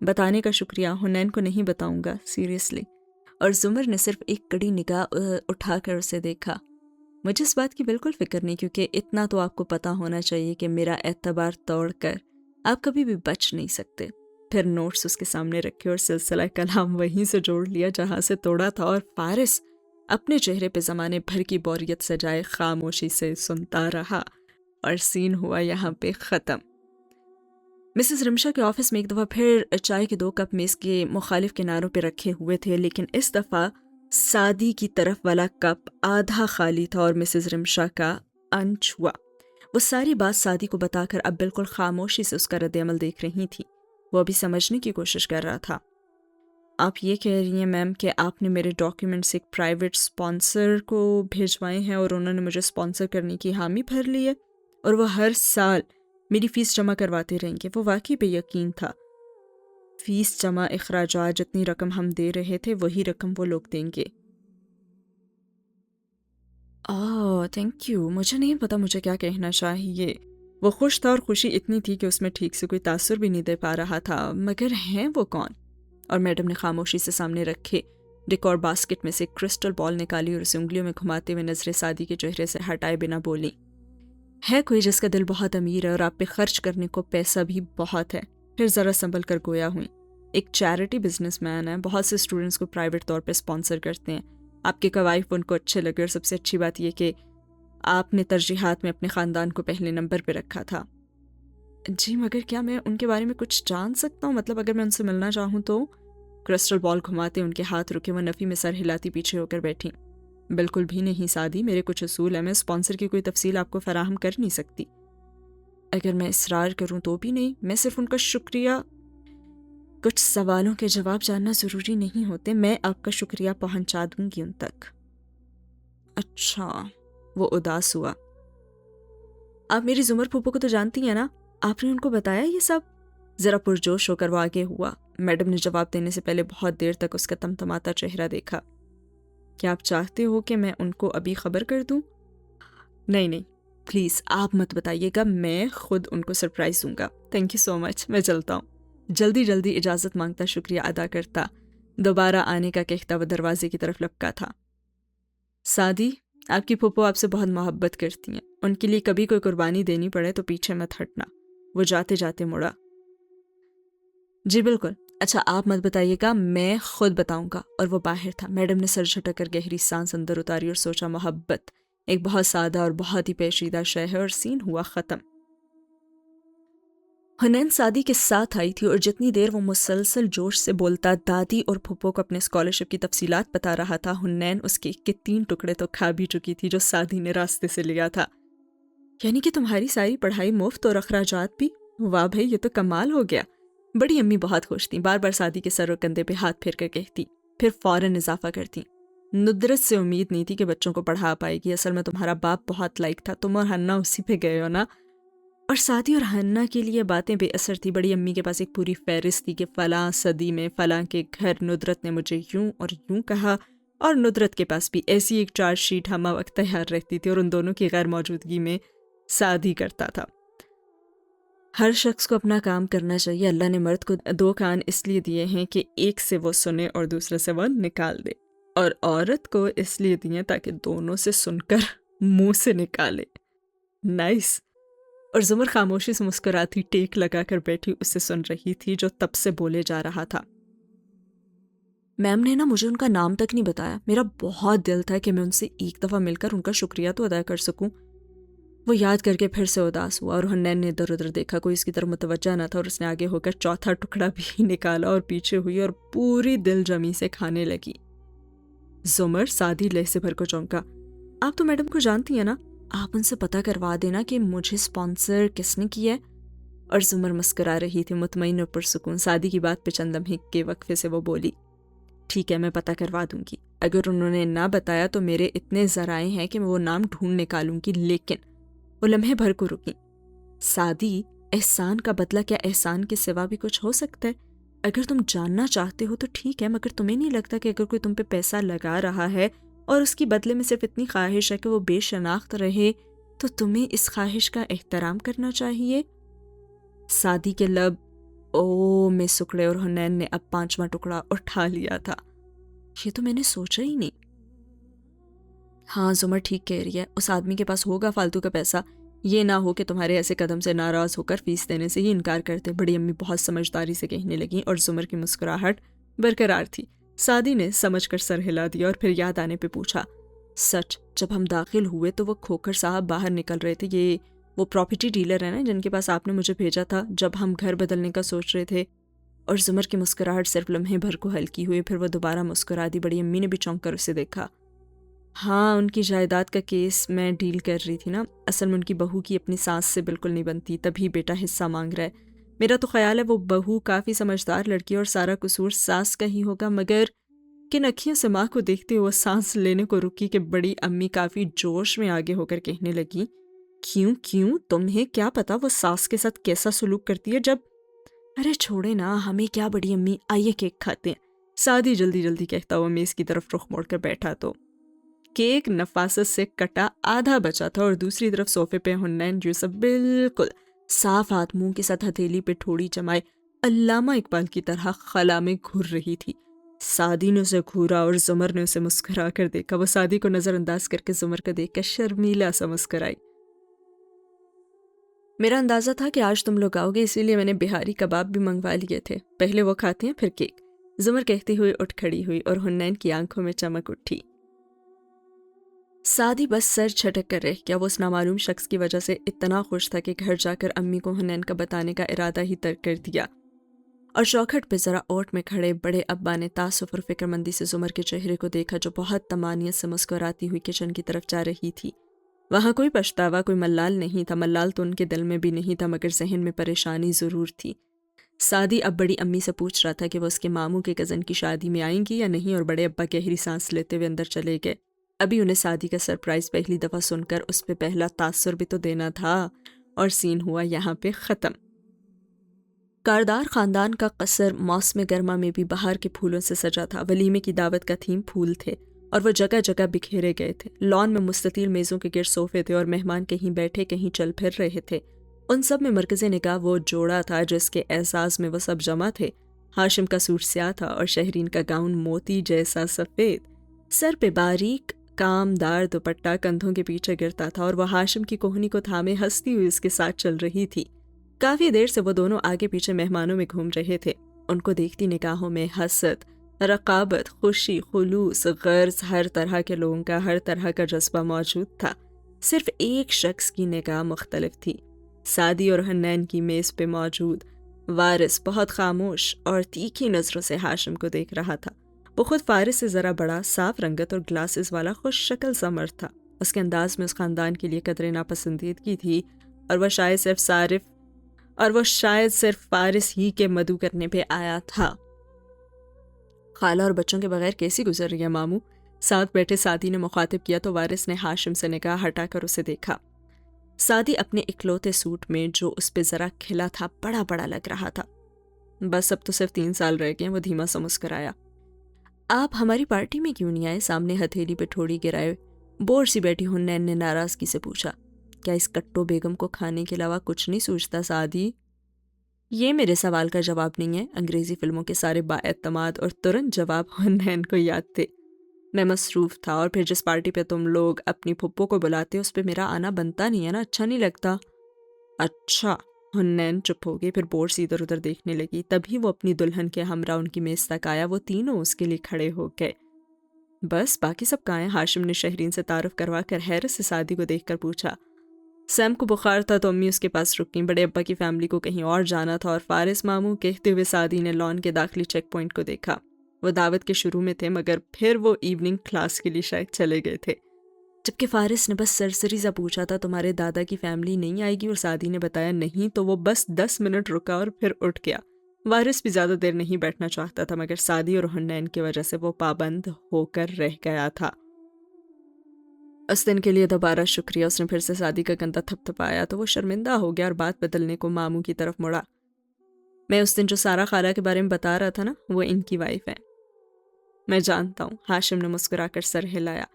بتانے کا شکریہ، حنین کو نہیں بتاؤں گا سیریسلی۔ اور زمر نے صرف ایک کڑی نگاہ اٹھا کر اسے دیکھا۔ مجھے اس بات کی بالکل فکر نہیں، کیونکہ اتنا تو آپ کو پتا ہونا چاہیے کہ میرا اعتبار توڑ کر آپ کبھی بھی بچ نہیں سکتے۔ پھر نوٹس اس کے سامنے رکھے اور سلسلہ کلام وہیں سے جوڑ لیا جہاں سے توڑا تھا، اور فارس اپنے چہرے پہ زمانے بھر کی بوریت سجائے خاموشی سے سنتا رہا، اور سین ہوا یہاں پہ ختم۔ مسز رمشا کے آفس میں ایک دفعہ پھر چائے کے 2 کپ میز کے مخالف کناروں پہ رکھے ہوئے تھے، لیکن اس دفعہ سادی کی طرف والا کپ آدھا خالی تھا اور مسز رمشا کا انچ ہوا۔ وہ ساری بات سادی کو بتا کر اب بالکل خاموشی سے اس کا رد عمل دیکھ رہی تھی۔ وہ ابھی سمجھنے کی کوشش کر رہا تھا۔ آپ یہ کہہ رہی ہیں میم کہ آپ نے میرے ڈاکیومنٹس ایک پرائیویٹ سپانسر کو بھیجوائے ہیں اور انہوں نے مجھے سپانسر کرنے کی حامی بھر لی ہے، اور وہ ہر سال میری فیس جمع کرواتے رہیں گے؟ وہ واقعی بے یقین تھا۔ فیس جمع، اخراجات، جتنی رقم ہم دے رہے تھے وہی رقم وہ لوگ دیں گے۔ تھینک یو، مجھے نہیں پتا مجھے کیا کہنا چاہیے۔ وہ خوش تھا اور خوشی اتنی تھی کہ اس میں ٹھیک سے کوئی تاثر بھی نہیں دے پا رہا تھا۔ مگر ہیں وہ کون؟ اور میڈم نے خاموشی سے سامنے رکھے ڈیکور باسکٹ میں سے کرسٹل بال نکالی اور اسے انگلیوں میں گھماتے ہوئے نظر سادی کے چہرے سے ہٹائے بنا بولی، ہے کوئی جس کا دل بہت امیر ہے اور آپ پہ خرچ کرنے کو پیسہ بھی بہت ہے؟ پھر ذرا سنبھل کر گویا ہوئی، ایک چیریٹی بزنس مین ہے، بہت سے اسٹوڈنٹس کو پرائیویٹ طور پہ اسپانسر کرتے ہیں۔ آپ کے قوائف ان کو اچھے لگے، اور سب سے اچھی بات یہ کہ آپ نے ترجیحات میں اپنے خاندان کو پہلے نمبر پہ رکھا تھا۔ جی مگر کیا میں ان کے بارے میں کچھ جان سکتا ہوں؟ مطلب اگر میں ان سے ملنا چاہوں تو؟ کرسٹل بال گھماتے ان کے ہاتھ رکے، وہ نفی میں سر ہلاتی پیچھے ہو کر بیٹھی۔ بالکل بھی نہیں سادی، میرے کچھ اصول ہیں، میں اسپانسر کی کوئی تفصیل آپ کو فراہم کر نہیں سکتی۔ اگر میں اصرار کروں تو بھی نہیں، میں صرف ان کا شکریہ، کچھ سوالوں کے جواب جاننا ضروری نہیں ہوتے، میں آپ کا شکریہ پہنچا دوں گی ان تک۔ اچھا، وہ اداس ہوا۔ آپ میری زمر پھوپھو کو تو جانتی ہیں نا؟ آپ نے ان کو بتایا یہ سب؟ ذرا پرجوش ہو کر وہ آگے ہوا۔ میڈم نے جواب دینے سے پہلے بہت دیر تک اس کا تمتماتا چہرہ دیکھا۔ کیا آپ چاہتے ہو کہ میں ان کو ابھی خبر کر دوں؟ نہیں پلیز آپ مت بتائیے گا، میں خود ان کو سرپرائز دوں گا۔ تھینک یو سو مچ، میں چلتا ہوں۔ جلدی اجازت مانگتا شکریہ ادا کرتا دوبارہ آنے کا کہتا وہ دروازے کی طرف لپکا تھا۔ سادی، آپ کی پھوپھو آپ سے بہت محبت کرتی ہیں، ان کے لیے کبھی کوئی قربانی دینی پڑے تو پیچھے مت ہٹنا۔ وہ جاتے جاتے مڑا۔ جی بالکل، اچھا آپ مت بتائیے گا، میں خود بتاؤں گا۔ اور وہ باہر تھا۔ میڈم نے سر جھٹک کر گہری سانس اندر اتاری اور سوچا محبت ایک بہت سادہ اور بہت ہی پیچیدہ شے ہے، اور سین ہوا ختم۔ حنین سادی کے ساتھ آئی تھی اور جتنی دیر وہ مسلسل جوش سے بولتا دادی اور پھپھو کو اپنے اسکالرشپ کی تفصیلات بتا رہا تھا، حنین اس کے 3 ٹکڑے تو کھا بھی چکی تھی جو سادی نے راستے سے لیا تھا۔ یعنی کہ تمہاری ساری پڑھائی مفت اور اخراجات بھی؟ واہ بھائی، یہ تو کمال ہو گیا۔ بڑی امی بہت خوش تھیں، بار بار سادی کے سر اور کندھے پہ ہاتھ پھیر کر کہتی، پھر فوراً اضافہ کرتی، ندرت سے امید نہیں تھی کہ بچوں کو پڑھا پائے گی، اصل میں تمہارا باپ بہت لائق تھا، تم اور ہنہ اسی پہ گئے ہو نا۔ اور سادی اور ہنہ کے لیے باتیں بے اثر تھی۔ بڑی امی کے پاس ایک پوری فہرست تھی کہ فلاں صدی میں فلاں کے گھر ندرت نے مجھے یوں اور یوں کہا، اور ندرت کے پاس بھی ایسی ایک چارج شیٹ ہمہ وقت تیار رہتی تھی اور ان دونوں کی غیر موجودگی میں سادی کرتا تھا۔ ہر شخص کو اپنا کام کرنا چاہیے، اللہ نے مرد کو 2 کان اس لیے دیے ہیں کہ ایک سے وہ سنے اور دوسرے سے وہ نکال دے، اور عورت کو اس لیے دیے تاکہ دونوں سے سن کر منہ سے نکالے۔ نائس۔ اور زمر خاموشی سے مسکراتی ٹیک لگا کر بیٹھی اسے سن رہی تھی جو تب سے بولے جا رہا تھا۔ میم نے نا مجھے ان کا نام تک نہیں بتایا، میرا بہت دل تھا کہ میں ان سے ایک دفعہ مل کر ان کا شکریہ تو ادا کر سکوں۔ وہ یاد کر کے پھر سے اداس ہوا اور حنین نے ادھر ادھر دیکھا، کوئی اس کی طرف متوجہ نہ تھا، اور اس نے آگے ہو کر 4تھا ٹکڑا بھی نکالا اور پیچھے ہوئی اور پوری دل جمی سے کھانے لگی۔ زمر، سادی لہ سے بھر کو چونکا۔ آپ تو میڈم کو جانتی ہیں نا؟ آپ ان سے پتہ کروا دینا کہ مجھے اسپانسر کس نے کیا ہے۔ اور زمر مسکرا رہی تھی، مطمئن اور پرسکون۔ سعدی کی بات پہ چند لمحے کے وقفے سے وہ بولی، ٹھیک ہے میں پتہ کروا دوں گی، اگر انہوں نے نہ بتایا تو میرے اتنے ذرائع ہیں کہ میں وہ نام ڈھونڈ نکالوں گی۔ لیکن وہ لمحے بھر کو رکی۔ سعدی، احسان کا بدلہ کیا احسان کے سوا بھی کچھ ہو سکتا ہے؟ اگر تم جاننا چاہتے ہو تو ٹھیک ہے، مگر تمہیں نہیں لگتا کہ اگر کوئی تم پہ پیسہ لگا رہا ہے اور اس کی بدلے میں صرف اتنی خواہش ہے کہ وہ بے شناخت رہے تو تمہیں اس خواہش کا احترام کرنا چاہیے؟ سعدی کے لب او میں سکڑے اور حنین نے اب 5واں ٹکڑا اٹھا لیا تھا۔ یہ تو میں نے سوچا ہی نہیں۔ ہاں زمر ٹھیک کہہ رہی ہے، اس آدمی کے پاس ہوگا فالتو کا پیسہ، یہ نہ ہو کہ تمہارے ایسے قدم سے ناراض ہو کر فیس دینے سے ہی انکار کرتے۔ بڑی امی بہت سمجھداری سے کہنے لگیں اور زمر کی مسکراہٹ برقرار تھی۔ سعدی نے سمجھ کر سر ہلا دیا اور پھر یاد آنے پہ پوچھا، سچ جب ہم داخل ہوئے تو وہ کھوکھر صاحب باہر نکل رہے تھے، یہ وہ پراپرٹی ڈیلر ہے نا جن کے پاس آپ نے مجھے بھیجا تھا جب ہم گھر بدلنے کا سوچ رہے تھے؟ اور زمر کی مسکراہٹ صرف لمحے بھر کو ہلکی ہوئی، پھر وہ دوبارہ مسکرا دی۔ بڑی امی نے بھی چونک کر اسے دیکھا۔ ہاں ان کی جائیداد کا کیس میں ڈیل کر رہی تھی نا، اصل میں ان کی بہو کی اپنی ساس سے بالکل نہیں بنتی، تبھی بیٹا حصہ مانگ رہا ہے۔ میرا تو خیال ہے وہ بہو کافی سمجھدار لڑکی اور سارا قصور ساس کا ہی ہوگا، مگر کن اکھیوں سے ماں کو دیکھتے ہوئے سانس لینے کو رکی کہ بڑی امی کافی جوش میں آگے ہو کر کہنے لگی، کیوں تمہیں کیا پتا وہ ساس کے ساتھ کیسا سلوک کرتی ہے جب… ارے چھوڑے نا، ہمیں کیا بڑی امی، آئیے کیک کھاتے ہیں۔ سعدی جلدی جلدی کہتا ہوا میز کی طرف رخ موڑ کر بیٹھا تو کیک نفاست سے کٹا آدھا بچا تھا اور دوسری طرف صوفے پہ حنین یوسف بالکل صاف ہاتھ منہ کے ساتھ ہتھیلی پہ ٹھوڑی جمائے علامہ اقبال کی طرح خلا میں گھر رہی تھی۔ سعدی نے اسے گھورا اور زمر نے اسے مسکرا کر دیکھا۔ وہ سعدی کو نظر انداز کر کے زمر کو دیکھ کر شرمیلا سا مسکرائی۔ میرا اندازہ تھا کہ آج تم لوگ آؤ گے، اسی لیے میں نے بہاری کباب بھی منگوا لیے تھے، پہلے وہ کھاتے ہیں پھر کیک۔ زمر کہتے ہوئے اٹھ کھڑی ہوئی اور حنین کی آنکھوں میں چمک اٹھی۔ سعدی بس سر جھٹک کر رہ گیا۔ وہ اس نامعلوم شخص کی وجہ سے اتنا خوش تھا کہ گھر جا کر امی کو حنین کا بتانے کا ارادہ ہی ترک کر دیا، اور چوکھٹ پہ ذرا اوٹ میں کھڑے بڑے ابا نے تاسف اور فکر مندی سے زمر کے چہرے کو دیکھا جو بہت طمانیت سے مسکراتی ہوئی کچن کی طرف جا رہی تھی۔ وہاں کوئی پچھتاوا، کوئی ملال نہیں تھا۔ ملال تو ان کے دل میں بھی نہیں تھا، مگر ذہن میں پریشانی ضرور تھی۔ سعدی اب بڑی امی سے پوچھ رہا تھا کہ وہ اس کے ماموں کے کزن کی شادی میں آئیں گی یا نہیں، اور بڑے ابا گہری سانس لیتے ہوئے اندر چلے گئے۔ ابھی انہیں سعدی کا سرپرائز پہلی دفعہ سن کر اس پہ پہلا تاثر بھی تو دینا تھا، اور سین ہوا یہاں پہ ختم۔ کاردار خاندان کا قصر موسم گرما میں بھی بہار کے پھولوں سے سجا تھا۔ ولیمے کی دعوت کا تھیم پھول تھے اور وہ جگہ جگہ بکھیرے گئے تھے۔ لان میں مستطیل میزوں کے گرد صوفے تھے اور مہمان کہیں بیٹھے کہیں چل پھر رہے تھے۔ ان سب میں مرکز نگاہ وہ جوڑا تھا جس کے اعزاز میں وہ سب جمع تھے۔ ہاشم کا سوٹ سیاہ تھا اور شہرین کا گاؤن موتی جیسا سفید، سر پہ باریک کام دار دوپٹہ کندھوں کے پیچھے گرتا تھا، اور وہ ہاشم کی کوہنی کو تھامے ہنستی ہوئی اس کے ساتھ چل رہی تھی۔ کافی دیر سے وہ دونوں آگے پیچھے مہمانوں میں گھوم رہے تھے۔ ان کو دیکھتی نگاہوں میں حسد، رقابت، خوشی، خلوص، غرض، ہر طرح کے لوگوں کا ہر طرح کا جذبہ موجود تھا۔ صرف ایک شخص کی نگاہ مختلف تھی۔ سعدی اور حنین کی میز پہ موجود وارث بہت خاموش اور تیکھی نظروں سے ہاشم کو دیکھ رہا تھا۔ وہ خود فارس سے ذرا بڑا، صاف رنگت اور گلاسز والا خوش شکل سا مرد تھا۔ اس کے انداز میں اس خاندان کے لیے قدر ناپسندیدگی تھی، اور وہ شاید صرف فارس ہی کے مدعو کرنے پہ آیا تھا۔ خالہ اور بچوں کے بغیر کیسی گزر رہی ہے ماموں؟ ساتھ بیٹھے سعدی نے مخاطب کیا تو وارث نے ہاشم سے نگاہ ہٹا کر اسے دیکھا۔ سعدی اپنے اکلوتے سوٹ میں جو اس پہ ذرا کھلا تھا بڑا بڑا لگ رہا تھا۔ بس اب تو صرف 3 سال رہ گئے، وہ دھیما سا مسکرایا۔ آپ ہماری پارٹی میں کیوں نہیں آئے؟ سامنے ہتھیلی پہ ٹھوڑی گرائے بور سی بیٹھی حنین نے ناراضگی سے پوچھا۔ کیا اس کٹو بیگم کو کھانے کے علاوہ کچھ نہیں سوچتا سعدی؟ یہ میرے سوال کا جواب نہیں ہے۔ انگریزی فلموں کے سارے بااعتماد اور ترنت جواب حنین کو یاد تھے۔ میں مصروف تھا، اور پھر جس پارٹی پہ تم لوگ اپنی پھپھو کو بلاتے اس پہ میرا آنا بنتا نہیں ہے نا، اچھا نہیں لگتا۔ اچھا۔ حنین چپ ہو گئی، پھر بور سی ادھر ادھر دیکھنے لگی۔ تبھی وہ اپنی دلہن کے ہمراہ ان کی میز تک آیا۔ وہ تینوں اس کے لیے کھڑے ہو گئے۔ بس باقی سب کہاں ہیں؟ ہاشم نے شہرین سے تعارف کروا کر حیرت سے سعدی کو دیکھ کر پوچھا۔ سیم کو بخار تھا تو امی اس کے پاس رک گئیں، بڑے ابا کی فیملی کو کہیں اور جانا تھا، اور فارس ماموں کہتے ہوئے سعدی نے لان کے داخلی چیک پوائنٹ کو دیکھا۔ وہ دعوت کے شروع میں تھے، مگر پھر وہ ایوننگ کلاس کے لیے شاید چلے گئے تھے۔ جبکہ فارس نے بس سرسری سا پوچھا تھا تمہارے دادا کی فیملی نہیں آئے گی اور سعدی نے بتایا نہیں تو وہ بس 10 منٹ رکا اور پھر اٹھ گیا۔ وارث بھی زیادہ دیر نہیں بیٹھنا چاہتا تھا مگر سعدی اور حنین کی وجہ سے وہ پابند ہو کر رہ گیا تھا۔ اس دن کے لیے دوبارہ شکریہ۔ اس نے پھر سے سعدی کا کندھا تھپ تھپایا تو وہ شرمندہ ہو گیا اور بات بدلنے کو ماموں کی طرف مڑا۔ میں اس دن جو سارا خالہ کے بارے میں بتا رہا تھا نا، وہ ان کی وائف ہے۔ میں جانتا ہوں، ہاشم نے مسکرا کر سر ہلایا۔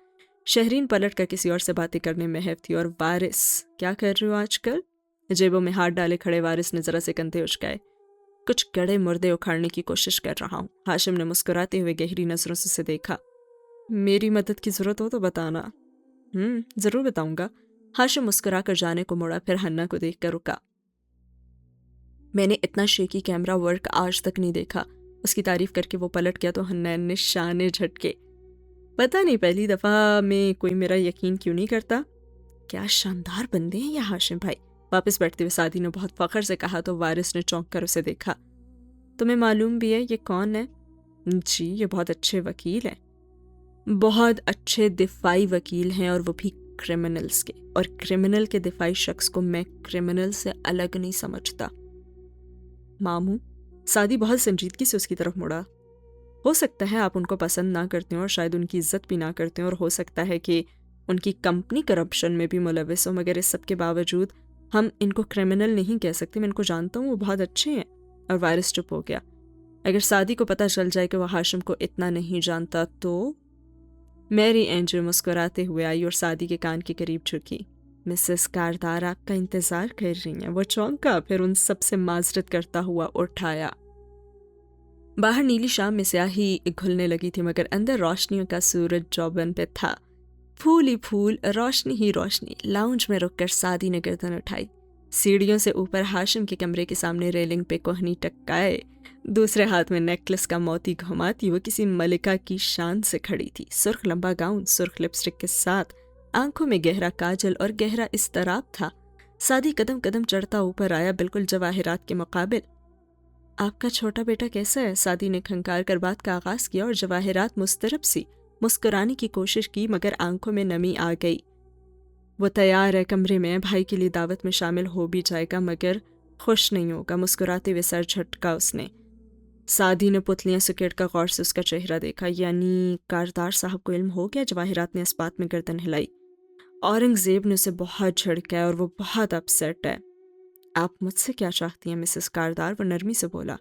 شہرین پلٹ کر کسی اور سے باتیں کرنے میں محو تھی۔ اور وارث کیا کر رہے ہو آج کل؟ جیبوں میں ہاتھ ڈالے کھڑے وارث نے ذرا سے کندھے اچکائے۔ کچھ گڑے مردے اکھاڑنے کی کوشش کر رہا ہوں۔ ہاشم نے مسکراتے ہوئے گہری نظروں سے اسے دیکھا۔ میری مدد کی ضرورت ہو تو بتانا۔ ضرور بتاؤں گا۔ ہاشم مسکرا کر جانے کو مڑا، پھر حنا کو دیکھ کر رکا۔ میں نے اتنا شیکی کیمرہ ورک آج تک نہیں دیکھا۔ اس کی تعریف کر کے وہ پلٹ گیا تو حنین نے شانے جھٹکے۔ پتہ نہیں پہلی دفعہ میں کوئی میرا یقین کیوں نہیں کرتا۔ کیا شاندار بندے ہیں یہ ہاشم بھائی۔ واپس بیٹھتے ہوئے سعدی نے بہت فخر سے کہا تو وارث نے چونک کر اسے دیکھا۔ تمہیں معلوم بھی ہے یہ کون ہے؟ جی، یہ بہت اچھے وکیل ہیں۔ بہت اچھے دفاعی وکیل ہیں، اور وہ بھی کرمنلز کے، اور کرمنل کے دفاعی شخص کو میں کرمنل سے الگ نہیں سمجھتا۔ ماموں، سعدی بہت سنجیدگی سے اس کی طرف مڑا۔ ہو سکتا ہے آپ ان کو پسند نہ کرتے ہوں اور شاید ان کی عزت بھی نہ کرتے ہوں، اور ہو سکتا ہے کہ ان کی کمپنی کرپشن میں بھی ملوث ہو، مگر اس سب کے باوجود ہم ان کو کرمنل نہیں کہہ سکتے۔ میں ان کو جانتا ہوں، وہ بہت اچھے ہیں۔ اور وارث چپ ہو گیا۔ اگر سعدی کو پتہ چل جائے کہ وہ ہاشم کو اتنا نہیں جانتا تو؟ میری اینجل مسکراتے ہوئے آئی اور سعدی کے کان کے قریب جھکی۔ مسز کاردار آپ کا انتظار کر رہی ہیں۔ وہ چونکا، پھر ان سب سے معذرت کرتا ہوا اٹھایا۔ باہر نیلی شام میں سیاہی گھلنے لگی تھی مگر اندر روشنیوں کا سورج جوبن پہ تھا۔ پھول ہی پھول، روشنی ہی روشنی۔ لاؤنج میں رک کر سعدی نے گردن اٹھائی۔ سیڑھیوں سے اوپر ہاشم کے کمرے کے سامنے ریلنگ پہ کوہنی ٹکائے، دوسرے ہاتھ میں نیکلس کا موتی گھماتی وہ کسی ملکہ کی شان سے کھڑی تھی۔ سرخ لمبا گاؤن، سرخ لپسٹک کے ساتھ، آنکھوں میں گہرا کاجل اور گہرا اضطراب تھا۔ سعدی قدم قدم چڑھتا اوپر آیا، بالکل جواہرات کے مقابل۔ آپ کا چھوٹا بیٹا کیسا ہے؟ سعدی نے کھنکار کر بات کا آغاز کیا اور جواہرات مضطرب سی مسکرانے کی کوشش کی مگر آنکھوں میں نمی آ گئی۔ وہ تیار ہے، کمرے میں بھائی کے لیے دعوت میں شامل ہو بھی جائے گا مگر خوش نہیں ہوگا۔ مسکراتے ہوئے سر جھٹکا اس نے۔ سعدی نے پتلیاں سکیٹ کا غور سے اس کا چہرہ دیکھا۔ یعنی کاردار صاحب کو علم ہو گیا؟ جواہرات نے اس بات میں گردن ہلائی۔ اورنگزیب نے اسے بہت جھڑکا ہے اور وہ بہت اپسیٹ ہے۔ آپ مجھ سے کیا چاہتی ہیں مسز کاردار؟ وہ نرمی سے بولا۔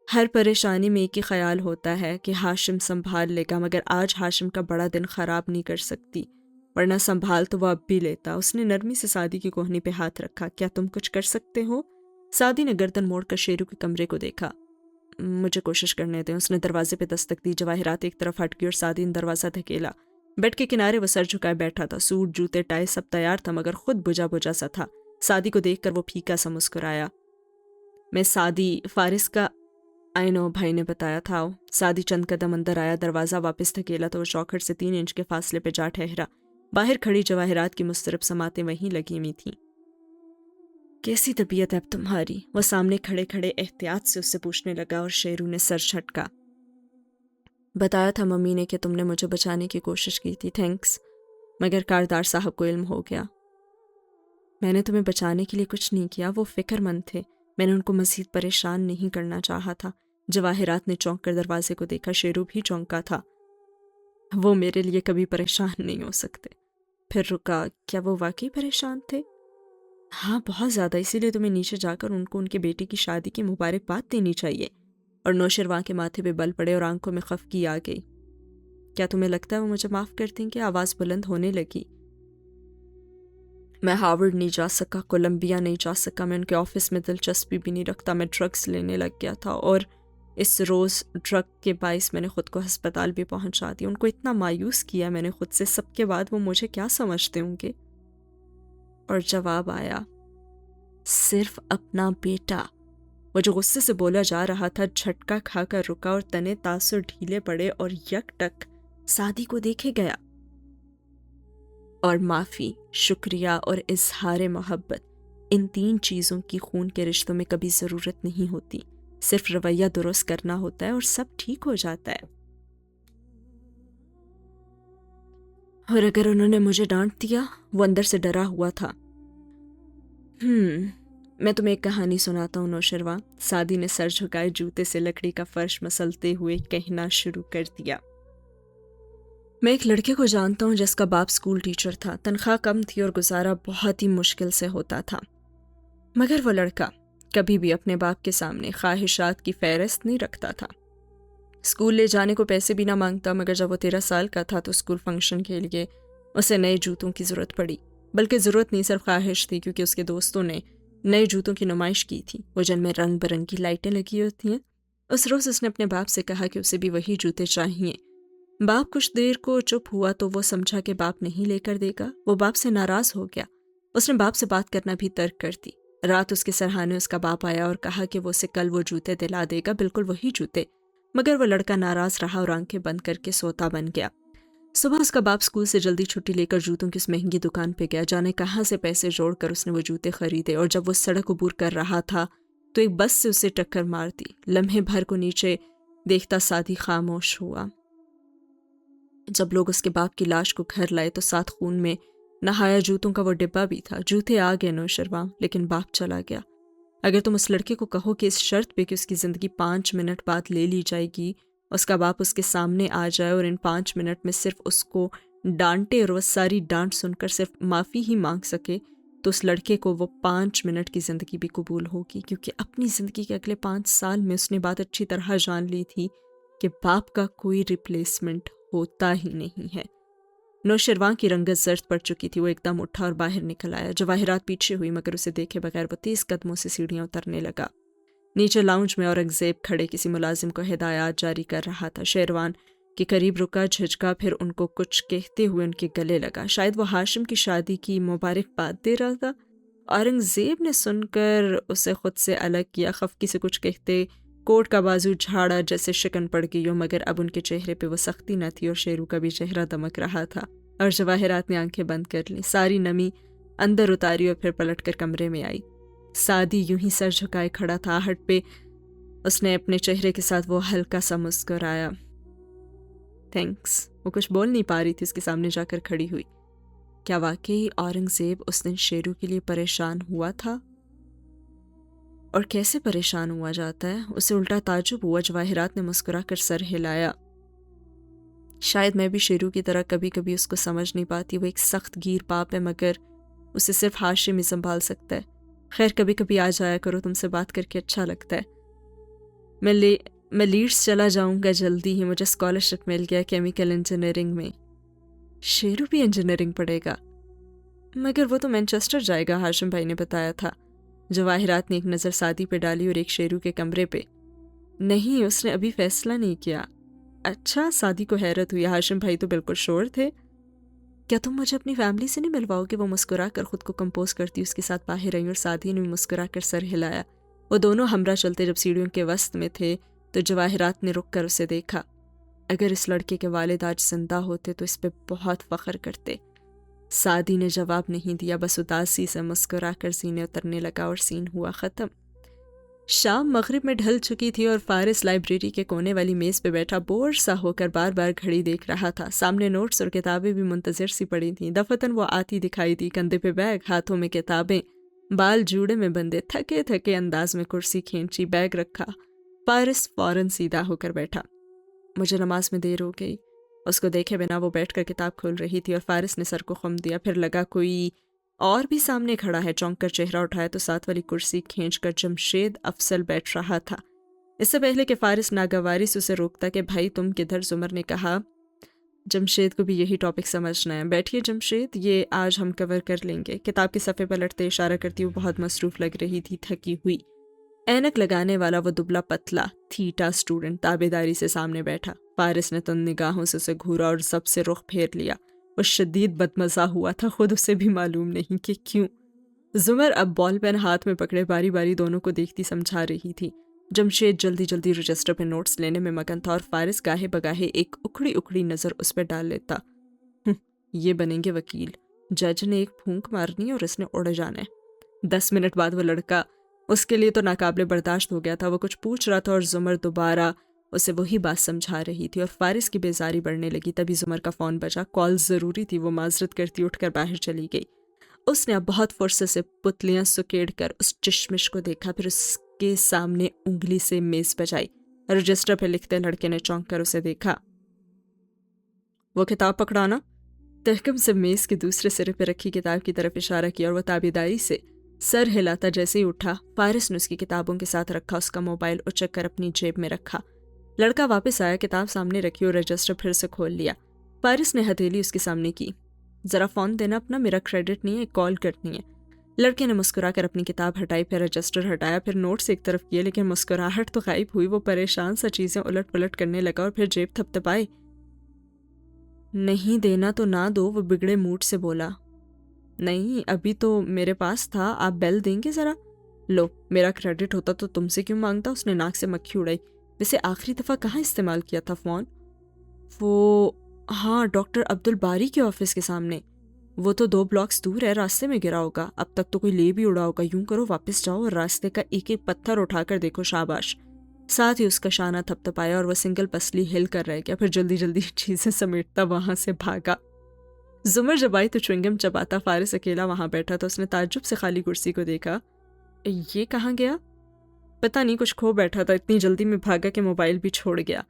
ہر پریشانی میں ایک ہی خیال ہوتا ہے کہ ہاشم سنبھال لے گا، مگر آج ہاشم کا بڑا دن خراب نہیں کر سکتی، ورنہ سنبھال تو وہ اب بھی لیتا۔ اس نے نرمی سے سعدی کی کوہنی پہ ہاتھ رکھا۔ کیا تم کچھ کر سکتے ہو؟ سعدی نے گردن موڑ کر شیرو کے کمرے کو دیکھا۔ مجھے کوشش کرنے دیں۔ اس نے دروازے پہ دستک دی۔ جواہرات ایک طرف ہٹ گئی اور سعدی نے دروازہ دھکیلا۔ بیڈ کے کنارے وہ سر جھکائے بیٹھا تھا۔ سوٹ، جوتے، ٹائی سب تیار تھا مگر خود بجھا بجھا سا تھا۔ سعدی کو دیکھ کر وہ پھیکا سا مسکرایا۔ میں سعدی، فارس کا آئی نو، بھائی نے بتایا تھا۔ سعدی چند قدم اندر آیا، دروازہ واپس دھکیلا تو وہ چوکھٹ سے 3 انچ کے فاصلے پہ جا ٹھہرا۔ باہر کھڑی جواہرات کی مضطرب سماعتیں وہیں لگی ہوئی تھیں۔ کیسی طبیعت ہے اب تمہاری؟ وہ سامنے کھڑے کھڑے احتیاط سے اس سے پوچھنے لگا اور شیرو نے سر جھٹکا۔ بتایا تھا ممی نے کہ تم نے مجھے بچانے کی کوشش کی تھی، تھینکس، مگر کاردار صاحب کو علم ہو گیا۔ میں نے تمہیں بچانے کے لیے کچھ نہیں کیا، وہ فکر مند تھے، میں نے ان کو مزید پریشان نہیں کرنا چاہا تھا۔ جواہرات نے چونک کر دروازے کو دیکھا۔ شیرو بھی چونکا تھا۔ وہ میرے لیے کبھی پریشان نہیں ہو سکتے۔ پھر رکا۔ کیا وہ واقعی پریشان تھے؟ ہاں، بہت زیادہ، اسی لیے تمہیں نیچے جا کر ان کو ان کے بیٹی کی شادی کی مبارکباد دینی چاہیے۔ اور نوشرواں کے ماتھے پہ بل پڑے اور آنکھوں میں خفگی آ گئی۔ کیا تمہیں لگتا ہے وہ مجھے معاف کر دیں گے؟ آواز بلند ہونے لگی۔ میں ہارورڈ نہیں جا سکا، کولمبیا نہیں جا سکا، میں ان کے آفس میں دلچسپی بھی نہیں رکھتا، میں ڈرگس لینے لگ گیا تھا اور اس روز ڈرگ کے باعث میں نے خود کو ہسپتال بھی پہنچا دیا۔ ان کو اتنا مایوس کیا میں نے خود سے، سب کے بعد وہ مجھے کیا سمجھتے ہوں گے؟ اور جواب آیا، صرف اپنا بیٹا۔ وہ جو غصے سے بولا جا رہا تھا جھٹکا کھا کر رکا اور تنے تاثر ڈھیلے پڑے اور یک ٹک سعدی کو دیکھے گیا۔ اور معافی، شکریہ اور اظہار محبت، ان 3 چیزوں کی خون کے رشتوں میں کبھی ضرورت نہیں ہوتی، صرف رویہ درست کرنا ہوتا ہے اور سب ٹھیک ہو جاتا ہے۔ اور اگر انہوں نے مجھے ڈانٹ دیا؟ وہ اندر سے ڈرا ہوا تھا۔ میں تمہیں ایک کہانی سناتا ہوں نوشرواں، سعدی نے سر جھکائے جوتے سے لکڑی کا فرش مسلتے ہوئے کہنا شروع کر دیا۔ میں ایک لڑکے کو جانتا ہوں جس کا باپ اسکول ٹیچر تھا، تنخواہ کم تھی اور گزارا بہت ہی مشکل سے ہوتا تھا، مگر وہ لڑکا کبھی بھی اپنے باپ کے سامنے خواہشات کی فہرست نہیں رکھتا تھا۔ اسکول لے جانے کو پیسے بھی نہ مانگتا، مگر جب وہ 13 سال کا تھا تو اسکول فنکشن کے لیے اسے نئے جوتوں کی ضرورت پڑی، بلکہ ضرورت نہیں، صرف خواہش تھی، کیونکہ اس کے دوستوں نے نئے جوتوں کی نمائش کی تھی، وہ جن میں رنگ برنگی لائٹیں لگی ہوتی ہیں۔ اس روز اس نے اپنے باپ سے کہا کہ اسے بھی وہی جوتے چاہیے۔ باپ کچھ دیر کو چپ ہوا تو وہ سمجھا کہ باپ نہیں لے کر دے گا، وہ باپ سے ناراض ہو گیا۔ اس نے باپ سے بات کرنا بھی ترک کر دی۔ رات اس کے سرہانے اس کا باپ آیا اور کہا کہ وہ اسے کل وہ جوتے دلا دے گا، بالکل وہی جوتے، مگر وہ لڑکا ناراض رہا اور آنکھیں بند کر کے سوتا بن گیا۔ صبح اس کا باپ اسکول سے جلدی چھٹی لے کر جوتوں کی اس مہنگی دکان پہ گیا، جانے کہاں سے پیسے جوڑ کر اس نے وہ جوتے خریدے، اور جب وہ سڑک عبور کر رہا تھا تو ایک بس سے اسے ٹکر مار دی۔ لمحے بھر کو نیچے دیکھتا سعدی خاموش ہوا۔ جب لوگ اس کے باپ کی لاش کو گھر لائے تو ساتھ خون میں نہایا جوتوں کا وہ ڈبہ بھی تھا۔ جوتے آ گئے نوشرواں، لیکن باپ چلا گیا۔ اگر تم اس لڑکے کو کہو کہ اس شرط پہ کہ اس کی زندگی 5 منٹ بعد لے لی جائے گی، اس کا باپ اس کے سامنے آ جائے اور ان 5 منٹ میں صرف اس کو ڈانٹے اور وہ ساری ڈانٹ سن کر صرف معافی ہی مانگ سکے، تو اس لڑکے کو وہ 5 منٹ کی زندگی بھی قبول ہوگی، کیونکہ اپنی زندگی کے اگلے 5 سال میں اس نے بات اچھی طرح جان لی تھی کہ باپ کا کوئی ریپلیسمنٹ ہوتا ہی نہیں ہے۔ نوشرواں کی رنگت زرد پڑ چکی تھی، وہ ایک دم اٹھا اور باہر نکل آیا۔ جواہرات پیچھے ہوئی، مگر اسے دیکھے بغیر وہ تیز قدموں سے سیڑھیاں اترنے لگا۔ نیچے لاؤنج میں اورنگزیب کھڑے کسی ملازم کو ہدایات جاری کر رہا تھا۔ شیروان کے قریب رکا، جھجکا، پھر ان کو کچھ کہتے ہوئے ان کے گلے لگا، شاید وہ ہاشم کی شادی کی مبارکباد دے رہا تھا۔ اورنگزیب نے سن کر اسے خود سے الگ کیا، خفگی سے کچھ کہتے کوٹ کا بازو جھاڑا جیسے شکن پڑ گئی ہو، مگر اب ان کے چہرے پہ وہ سختی نہ تھی اور شیرو کا بھی چہرہ دمک رہا تھا، اور جواہرات نے آنکھیں بند کر لیں، ساری نمی اندر اتاری اور پھر پلٹ کر کمرے میں آئی۔ سعدی یوں ہی سر جھکائے کھڑا تھا، آہٹ پہ اس نے اپنے چہرے کے ساتھ وہ ہلکا سا مسکرایا۔ تھینکس۔ وہ کچھ بول نہیں پا رہی تھی، اس کے سامنے جا کر کھڑی ہوئی۔ کیا واقعی اورنگزیب اس دن شیرو کے لیے پریشان ہوا تھا؟ اور کیسے پریشان ہوا جاتا ہے؟ اسے الٹا تعجب ہوا۔ جواہرات نے مسکرا کر سر ہلایا۔ شاید میں بھی شیرو کی طرح کبھی کبھی اس کو سمجھ نہیں پاتی، وہ ایک سخت گیر باپ ہے، مگر اسے صرف ہاشم ہی سنبھال سکتا ہے۔ خیر، کبھی کبھی آ جایا کرو، تم سے بات کر کے اچھا لگتا ہے۔ میں لیڈز چلا جاؤں گا جلدی ہی، مجھے اسکالرشپ مل گیا کیمیکل انجینئرنگ میں۔ شیرو بھی انجینئرنگ پڑھے گا؟ مگر وہ تو مینچسٹر جائے گا، ہاشم بھائی نے بتایا تھا۔ جواہرات نے ایک نظر سعدی پہ ڈالی اور ایک شیرو کے کمرے پہ۔ نہیں، اس نے ابھی فیصلہ نہیں کیا۔ اچھا، سعدی کو حیرت ہوئی، ہاشم بھائی تو بالکل شور تھے۔ کیا تم مجھے اپنی فیملی سے نہیں ملواؤ گے؟ وہ مسکرا کر خود کو کمپوز کرتی اس کے ساتھ باہر آئی، اور سعدی نے بھی مسکرا کر سر ہلایا۔ وہ دونوں ہمراہ چلتے، جب سیڑھیوں کے وسط میں تھے تو جواہرات نے رک کر اسے دیکھا۔ اگر اس لڑکے کے والد آج زندہ ہوتے تو اس پہ بہت فخر کرتے۔ سعدی نے جواب نہیں دیا، بس اداسی سے مسکرا کر سینے اترنے لگا اور سین ہوا ختم۔ شام مغرب میں ڈھل چکی تھی اور فارس لائبریری کے کونے والی میز پہ بیٹھا بور سا ہو کر بار بار گھڑی دیکھ رہا تھا۔ سامنے نوٹس اور کتابیں بھی منتظر سی پڑی تھیں۔ دفتن وہ آتی دکھائی دی، کندھے پہ بیگ، ہاتھوں میں کتابیں، بال جوڑے میں بندے، تھکے تھکے انداز میں کرسی کھینچی، بیگ رکھا۔ فارس فوراً سیدھا ہو کر بیٹھا۔ مجھے نماز میں دیر ہو گئی۔ اس کو دیکھے بنا وہ بیٹھ کر کتاب کھول رہی تھی اور فارس نے سر کو خم دیا، پھر لگا کوئی اور بھی سامنے کھڑا ہے۔ چونک کر چہرہ اٹھایا تو ساتھ والی کرسی کھینچ کر جمشید افضل بیٹھ رہا تھا۔ اس سے پہلے کہ فارس ناگواری سے اسے روکتا کہ بھائی تم کدھر، زمر نے کہا جمشید کو بھی یہی ٹاپک سمجھنا ہے۔ بیٹھیے جمشید، یہ آج ہم کور کر لیں گے۔ کتاب کے صفحے پر لٹتے اشارہ کرتی وہ بہت مصروف لگ رہی تھی، تھکی ہوئی۔ اینک لگانے والا وہ دبلا پتلا تھیٹا اسٹوڈنٹ تابیداری سے سامنے بیٹھا۔ فارس نے تند نگاہوں سے اسے گھورا اور سب سے رخ پھیر لیا۔ وہ شدید بدمزہ ہوا تھا، خود اسے بھی معلوم نہیں کہ کیوں۔ زمر اب بال پین ہاتھ میں پکڑے باری باری دونوں کو دیکھتی سمجھا رہی تھی۔ جمشید جلدی جلدی رجسٹر پہ نوٹس لینے میں مگن تھا اور فارس گاہے بگاہے ایک اکھڑی اکھڑی نظر اس پہ ڈال لیتا۔ یہ بنیں گے وکیل، جج نے ایک پھونک مارنی اور اس نے اڑ جانا ہے۔ 10 منٹ بعد وہ لڑکا اس کے لیے تو ناقابل برداشت ہو گیا تھا۔ وہ کچھ پوچھ رہا تھا اور زمر دوبارہ اسے وہی بات سمجھا رہی تھی اور فارس کی بیزاری بڑھنے لگی۔ تبھی زمر کا فون بجا، کال ضروری تھی۔ وہ معذرت کرتی اٹھ کر باہر چلی گئی۔ اس نے اب بہت فرصت سے پتلیاں سکیڑ کر اس چشمش کو دیکھا، پھر اس کے سامنے انگلی سے میز بجائی۔ رجسٹر پہ لکھتے لڑکے نے چونک کر اسے دیکھا۔ وہ کتاب پکڑانا، تحکم سے میز کے دوسرے سرے پہ رکھی کتاب کی طرف اشارہ کیا اور وہ تابیداری سے سر ہلاتا جیسے ہی اٹھا۔ فارس نے اس کی کتابوں کے ساتھ رکھا، اس کا موبائل اچک کر اپنی جیب میں رکھا۔ لڑکا واپس آیا، کتاب سامنے رکھی اور رجسٹر پھر سے کھول لیا۔ فارس نے ہتھیلی اس کے سامنے کی۔ ذرا فون دینا اپنا، میرا کریڈٹ نہیں ہے، کال کرنی ہے۔ لڑکے نے مسکرا کر اپنی کتاب ہٹائی، پھر رجسٹر ہٹایا، پھر نوٹس ایک طرف کیے، لیکن مسکراہٹ تو غائب ہوئی۔ وہ پریشان سا چیزیں الٹ پلٹ کرنے لگا اور پھر جیب تھپتھپائی۔ نہیں دینا تو نہ دو، وہ بگڑے موڈ سے بولا۔ نہیں، ابھی تو میرے پاس تھا، آپ بیل دیں گے ذرا؟ لو، میرا کریڈٹ ہوتا تو تم سے کیوں مانگتا؟ اس نے ناک سے مکھی اڑائی۔ ویسے آخری دفعہ کہاں استعمال کیا تھا فون؟ وہ ہاں، ڈاکٹر عبدالباری کے آفس کے سامنے۔ وہ تو 2 بلاکس دور ہے، راستے میں گرا ہوگا، اب تک تو کوئی لے بھی اڑا ہوگا۔ یوں کرو، واپس جاؤ اور راستے کا ایک ایک پتھر اٹھا کر دیکھو۔ شاباش۔ ساتھ ہی اس کا شانہ تھپتھپایا اور وہ سنگل پسلی ہل کر رہ گیا، پھر جلدی جلدی چیزیں سمیٹتا وہاں سے بھاگا۔ زمر جب آئی تو چوئنگم چباتا فارس اکیلا وہاں بیٹھا تھا۔ اس نے تعجب سے خالی کرسی کو دیکھا۔ یہ کہاں گیا؟ پتہ نہیں، کچھ کھو بیٹھا تھا، اتنی جلدی میں بھاگا کہ موبائل بھی چھوڑ گیا۔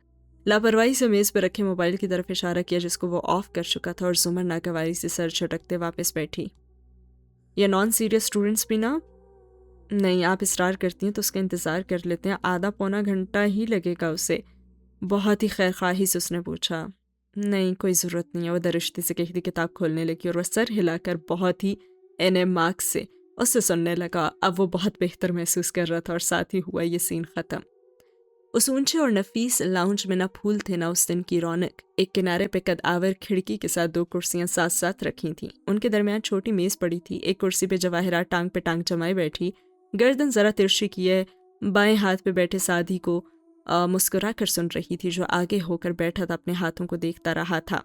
لاپرواہی سے میز پہ رکھے موبائل کی طرف اشارہ کیا جس کو وہ آف کر چکا تھا، اور زمر ناگواری سے سر جھٹکتے واپس بیٹھی۔ یہ نان سیریس اسٹوڈنٹس بھی نا؟ نہیں، آپ اصرار کرتی ہیں تو اس کا انتظار کر لیتے ہیں، آدھا پونا گھنٹہ ہی لگے گا اسے۔ بہت ہی خیر خواہی سے اس نے پوچھا۔ نہیں، کوئی ضرورت نہیں ہے، وہ درشتی سے کہتی کتاب کھولنے لگی اور وہ سر ہلا کر بہت ہی مارک سے اس سے سننے لگا۔ اب وہ بہت بہتر محسوس کر رہا تھا اور ساتھ ہی ہوا یہ سین ختم۔ اس اونچے اور نفیس لاؤنج میں نہ پھول تھے نہ اس دن کی رونق۔ ایک کنارے پہ قد آور کھڑکی کے ساتھ 2 کرسیاں ساتھ ساتھ رکھی تھیں، ان کے درمیان چھوٹی میز پڑی تھی۔ ایک کرسی پہ جواہرات ٹانگ پہ ٹانگ جمائے بیٹھی، گردن ذرا ترچھی کیے بائیں ہاتھ پہ بیٹھے سادھی کو مسکرا کر سن رہی تھی، جو آگے ہو کر بیٹھا تھا اپنے ہاتھوں کو دیکھتا رہا تھا۔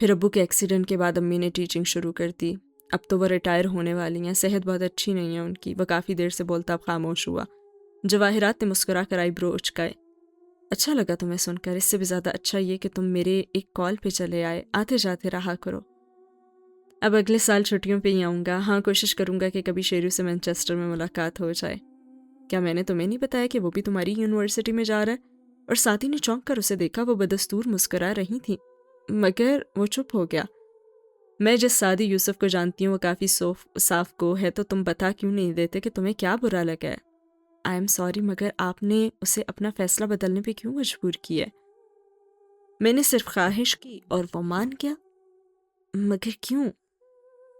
پھر ابو کے ایکسیڈنٹ کے بعد امی نے ٹیچنگ شروع کر دی۔ اب تو وہ ریٹائر ہونے والی ہیں، صحت بہت اچھی نہیں ہے ان کی۔ وہ کافی دیر سے بولتا اب خاموش ہوا۔ جواہرات نے مسکرا کر آئی برو اچکائے۔ اچھا لگا تمہیں سن کر، اس سے بھی زیادہ اچھا یہ کہ تم میرے ایک کال پہ چلے آئے، آتے جاتے رہا کرو۔ اب اگلے سال چھٹیوں پہ ہی آؤں گا، ہاں کوشش کروں گا کہ کبھی شیرو سے مینچسٹر میں ملاقات ہو جائے۔ کیا میں نے تمہیں نہیں بتایا کہ وہ بھی تمہاری یونیورسٹی میں جا رہا ہے؟ اور ساتھی نے چونک کر اسے دیکھا، وہ بدستور مسکرا رہی تھی، مگر وہ چپ ہو گیا۔ میں جس سادی یوسف کو جانتی ہوں وہ کافی صاف گو ہے، تو تم بتا کیوں نہیں دیتے کہ تمہیں کیا برا لگا ہے؟ آئی ایم سوری، مگر آپ نے اسے اپنا فیصلہ بدلنے پہ کیوں مجبور کیا ہے؟ میں نے صرف خواہش کی اور وہ مان گیا۔ مگر کیوں؟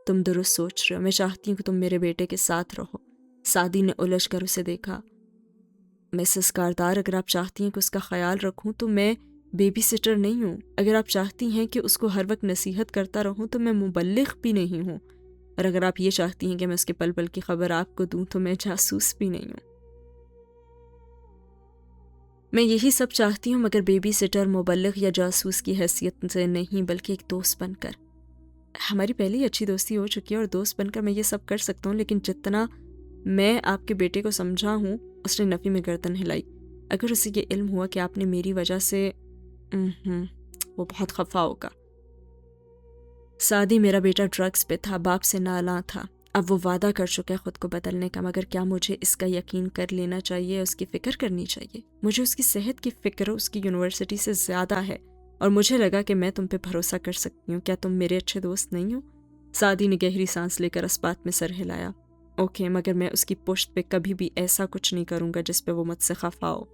تم درست سوچ رہے ہو، میں چاہتی ہوں کہ تم میرے بیٹے کے ساتھ رہو۔ سادی نے الجھ کر اسے دیکھا۔ مسز کاردار، اگر آپ چاہتی ہیں کہ اس کا خیال رکھوں تو میں بیبی سٹر نہیں ہوں۔ اگر آپ چاہتی ہیں کہ اس کو ہر وقت نصیحت کرتا رہوں تو میں مبلغ بھی نہیں ہوں، اور اگر آپ یہ چاہتی ہیں کہ میں اس کے پل پل کی خبر آپ کو دوں تو میں جاسوس بھی نہیں ہوں۔ میں یہی سب چاہتی ہوں، مگر بیبی سٹر، مبلغ یا جاسوس کی حیثیت سے نہیں، بلکہ ایک دوست بن کر۔ ہماری پہلی اچھی دوستی ہو چکی ہے اور دوست بن کر میں یہ سب کر سکتا ہوں، لیکن جتنا میں آپ کے بیٹے کو سمجھا ہوں، اس نے نفی میں گردن ہلائی، اگر اسے یہ علم ہوا کہ آپ نے میری وجہ سے وہ بہت خفا ہوگا۔ سادی، میرا بیٹا ڈرگز پہ تھا، باپ سے نالاں تھا، اب وہ وعدہ کر چکا ہے خود کو بدلنے کا، مگر کیا مجھے اس کا یقین کر لینا چاہیے، اس کی فکر کرنی چاہیے؟ مجھے اس کی صحت کی فکر اس کی یونیورسٹی سے زیادہ ہے، اور مجھے لگا کہ میں تم پہ بھروسہ کر سکتی ہوں۔ کیا تم میرے اچھے دوست نہیں ہو؟ سادی نے گہری سانس لے کر اس بات میں سر ہلایا۔ اوکے، مگر میں اس کی پشت پہ کبھی بھی ایسا کچھ نہیں کروں گا جس پہ وہ مجھ سے خفا ہو۔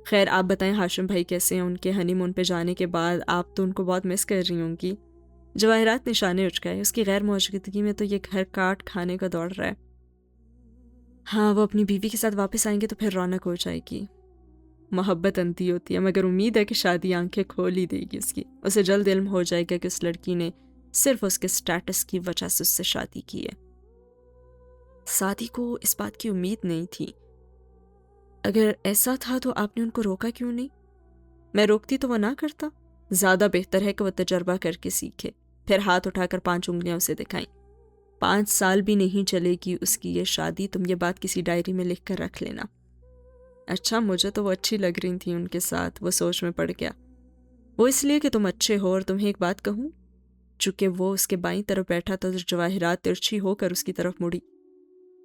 خیر، آپ بتائیں ہاشم بھائی کیسے ہیں؟ ان کے ہنی مون پہ جانے کے بعد آپ تو ان کو بہت مس کر رہی ہوں گی۔ جواہرات نے شانے اچکائے، اس کی غیر موجودگی میں تو یہ گھر کاٹ کھانے کا دوڑ رہا ہے۔ ہاں، وہ اپنی بیوی کے ساتھ واپس آئیں گے تو پھر رونق ہو جائے گی۔ محبت انتی ہوتی ہے، مگر امید ہے کہ شادی آنکھیں کھول ہی دے گی اس کی۔ اسے جلد علم ہو جائے گا کہ اس لڑکی نے صرف اس کے سٹیٹس کی وجہ سے اس سے شادی کی ہے۔ سادی کو اس بات کی امید نہیں تھی۔ اگر ایسا تھا تو آپ نے ان کو روکا کیوں نہیں؟ میں روکتی تو وہ نہ کرتا۔ زیادہ بہتر ہے کہ وہ تجربہ کر کے سیکھے۔ پھر ہاتھ اٹھا کر 5 انگلیاں اسے دکھائیں۔ 5 سال بھی نہیں چلے گی اس کی یہ شادی، تم یہ بات کسی ڈائری میں لکھ کر رکھ لینا۔ اچھا مجھے تو وہ اچھی لگ رہی تھیں ان کے ساتھ، وہ سوچ میں پڑ گیا۔ وہ اس لیے کہ تم اچھے ہو، اور تمہیں ایک بات کہوں، چونکہ وہ اس کے بائیں طرف بیٹھا تھا تو جواہرات ترچھی ہو کر اس کی طرف مڑی۔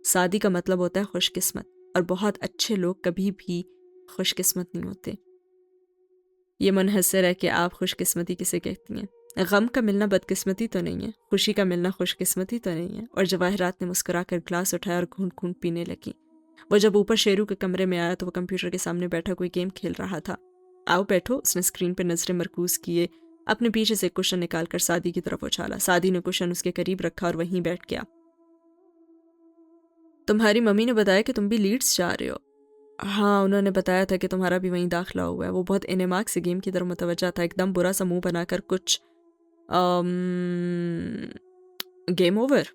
سعدی کا مطلب ہوتا ہے خوش قسمت، اور بہت اچھے لوگ کبھی بھی خوش قسمت نہیں ہوتے۔ یہ منحصر ہے کہ آپ خوش قسمتی کسے کہتی ہیں۔ غم کا ملنا بدقسمتی تو نہیں ہے، خوشی کا ملنا خوش قسمتی تو نہیں ہے۔ اور جواہرات نے مسکرا کر گلاس اٹھایا اور گھونٹ گھونٹ پینے لگی۔ وہ جب اوپر شیرو کے کمرے میں آیا تو وہ کمپیوٹر کے سامنے بیٹھا کوئی گیم کھیل رہا تھا۔ آؤ بیٹھو، اس نے اسکرین پہ نظریں مرکوز کیے اپنے پیچھے سے کشن نکال کر سعدی کی طرف اچھالا۔ سعدی نے کشن اس کے قریب رکھا اور وہیں بیٹھ گیا۔ تمہاری ممی نے بتایا کہ تم بھی لیڈز جا رہے ہو؟ ہاں، انہوں نے بتایا تھا کہ تمہارا بھی وہیں داخلہ ہوا ہے۔ وہ بہت انماک سے گیم کی طرف متوجہ تھا، ایک دم برا سا منہ بنا کر کچھ گیم اوور؟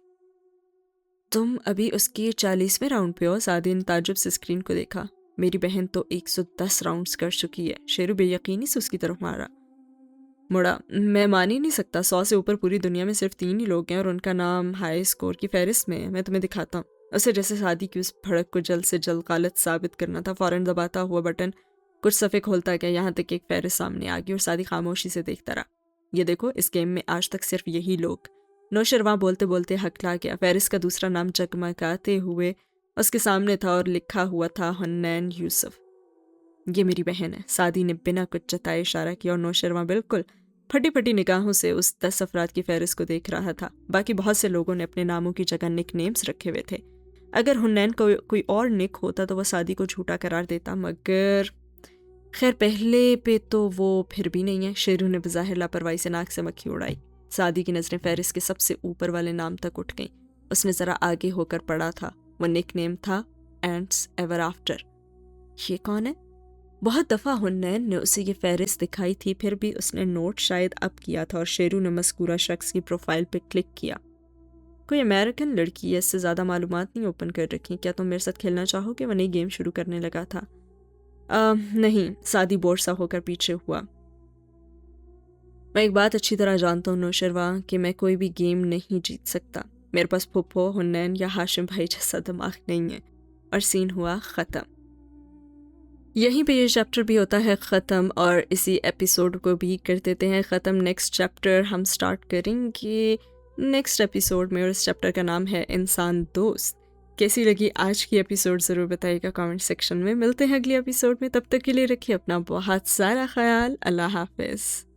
تم ابھی اس کی 40ویں راؤنڈ پہ ہو؟ سعدی نے تعجب سے اسکرین کو دیکھا۔ میری بہن تو 110 راؤنڈز کر چکی ہے۔ شیرو بے یقینی سے اس کی طرف مڑا۔ میں مان ہی نہیں سکتا، 100 سے اوپر پوری دنیا میں صرف 3 ہی لوگ ہیں اور ان کا نام ہائی اسکور کی فہرست میں ہے۔ میں تمہیں دکھاتا ہوں۔ اسے جیسے سعدی کی اس بھڑک کو جلد سے جلد غلط ثابت کرنا تھا، فوراً دباتا ہوا بٹن کچھ صفحے کھولتا گیا، یہاں تک کہ ایک فہرست سامنے آ گئی اور سعدی خاموشی سے دیکھتا رہا۔ یہ دیکھو، اس گیم میں آج تک صرف یہی لوگ۔ نوشرواں بولتے بولتے ہکلا گیا۔ فہرست کا دوسرا نام جگمگاتے ہوئے اس کے سامنے تھا اور لکھا ہوا تھا حنین یوسف۔ یہ میری بہن ہے۔ سعدی نے بنا کچھ جتائے اشارہ کیا اور نوشرواں بالکل پھٹی پھٹی نگاہوں سے اس 10 افراد کی فہرست کو دیکھ رہا تھا۔ باقی بہت سے لوگوں نے اپنے ناموں کی جگہ نک نیمز رکھے ہوئے تھے۔ اگر حنین کو کوئی اور نک ہوتا تو وہ سعدی کو جھوٹا قرار دیتا، مگر خیر پہلے پہ تو وہ پھر بھی نہیں ہے۔ شیرو نے بظاہر لاپرواہی سے ناک سے مکھی اڑائی۔ سعدی کی نظریں فہرست کے سب سے اوپر والے نام تک اٹھ گئیں۔ اس نے ذرا آگے ہو کر پڑھا تھا، وہ نک نیم تھا اینڈس ایور آفٹر۔ یہ کون ہے؟ بہت دفعہ حنین نے اسے یہ فہرست دکھائی تھی، پھر بھی اس نے نوٹ شاید اب کیا تھا اور شیرو نے مذکورہ شخص کی پروفائل پہ کلک کیا۔ کوئی امریکن لڑکی ہے، اس سے زیادہ معلومات نہیں اوپن کر رکھی۔ کیا تم میرے ساتھ کھیلنا چاہو گے؟ وہ نئی گیم شروع کرنے لگا تھا۔ نہیں، سعدی بور سا ہو کر پیچھے ہوا۔ میں ایک بات اچھی طرح جانتا ہوں نوشرواں، کہ میں کوئی بھی گیم نہیں جیت سکتا۔ میرے پاس پھپھو، حنین یا ہاشم بھائی جیسا دماغ نہیں ہے۔ اور سین ہوا ختم۔ یہیں پہ یہ چیپٹر بھی ہوتا ہے ختم، اور اسی ایپیسوڈ کو بھی کر دیتے ہیں ختم۔ نیکسٹ چیپٹر ہم سٹارٹ کریں گے نیکسٹ ایپیسوڈ میں، اور اس چیپٹر کا نام ہے انسان دوست۔ کیسی لگی آج کی ایپیسوڈ ضرور بتائیے گا کامنٹ سیکشن میں۔ ملتے ہیں اگلی ایپیسوڈ میں، تب تک کے لیے رکھیے اپنا بہت سارا خیال۔ اللہ حافظ۔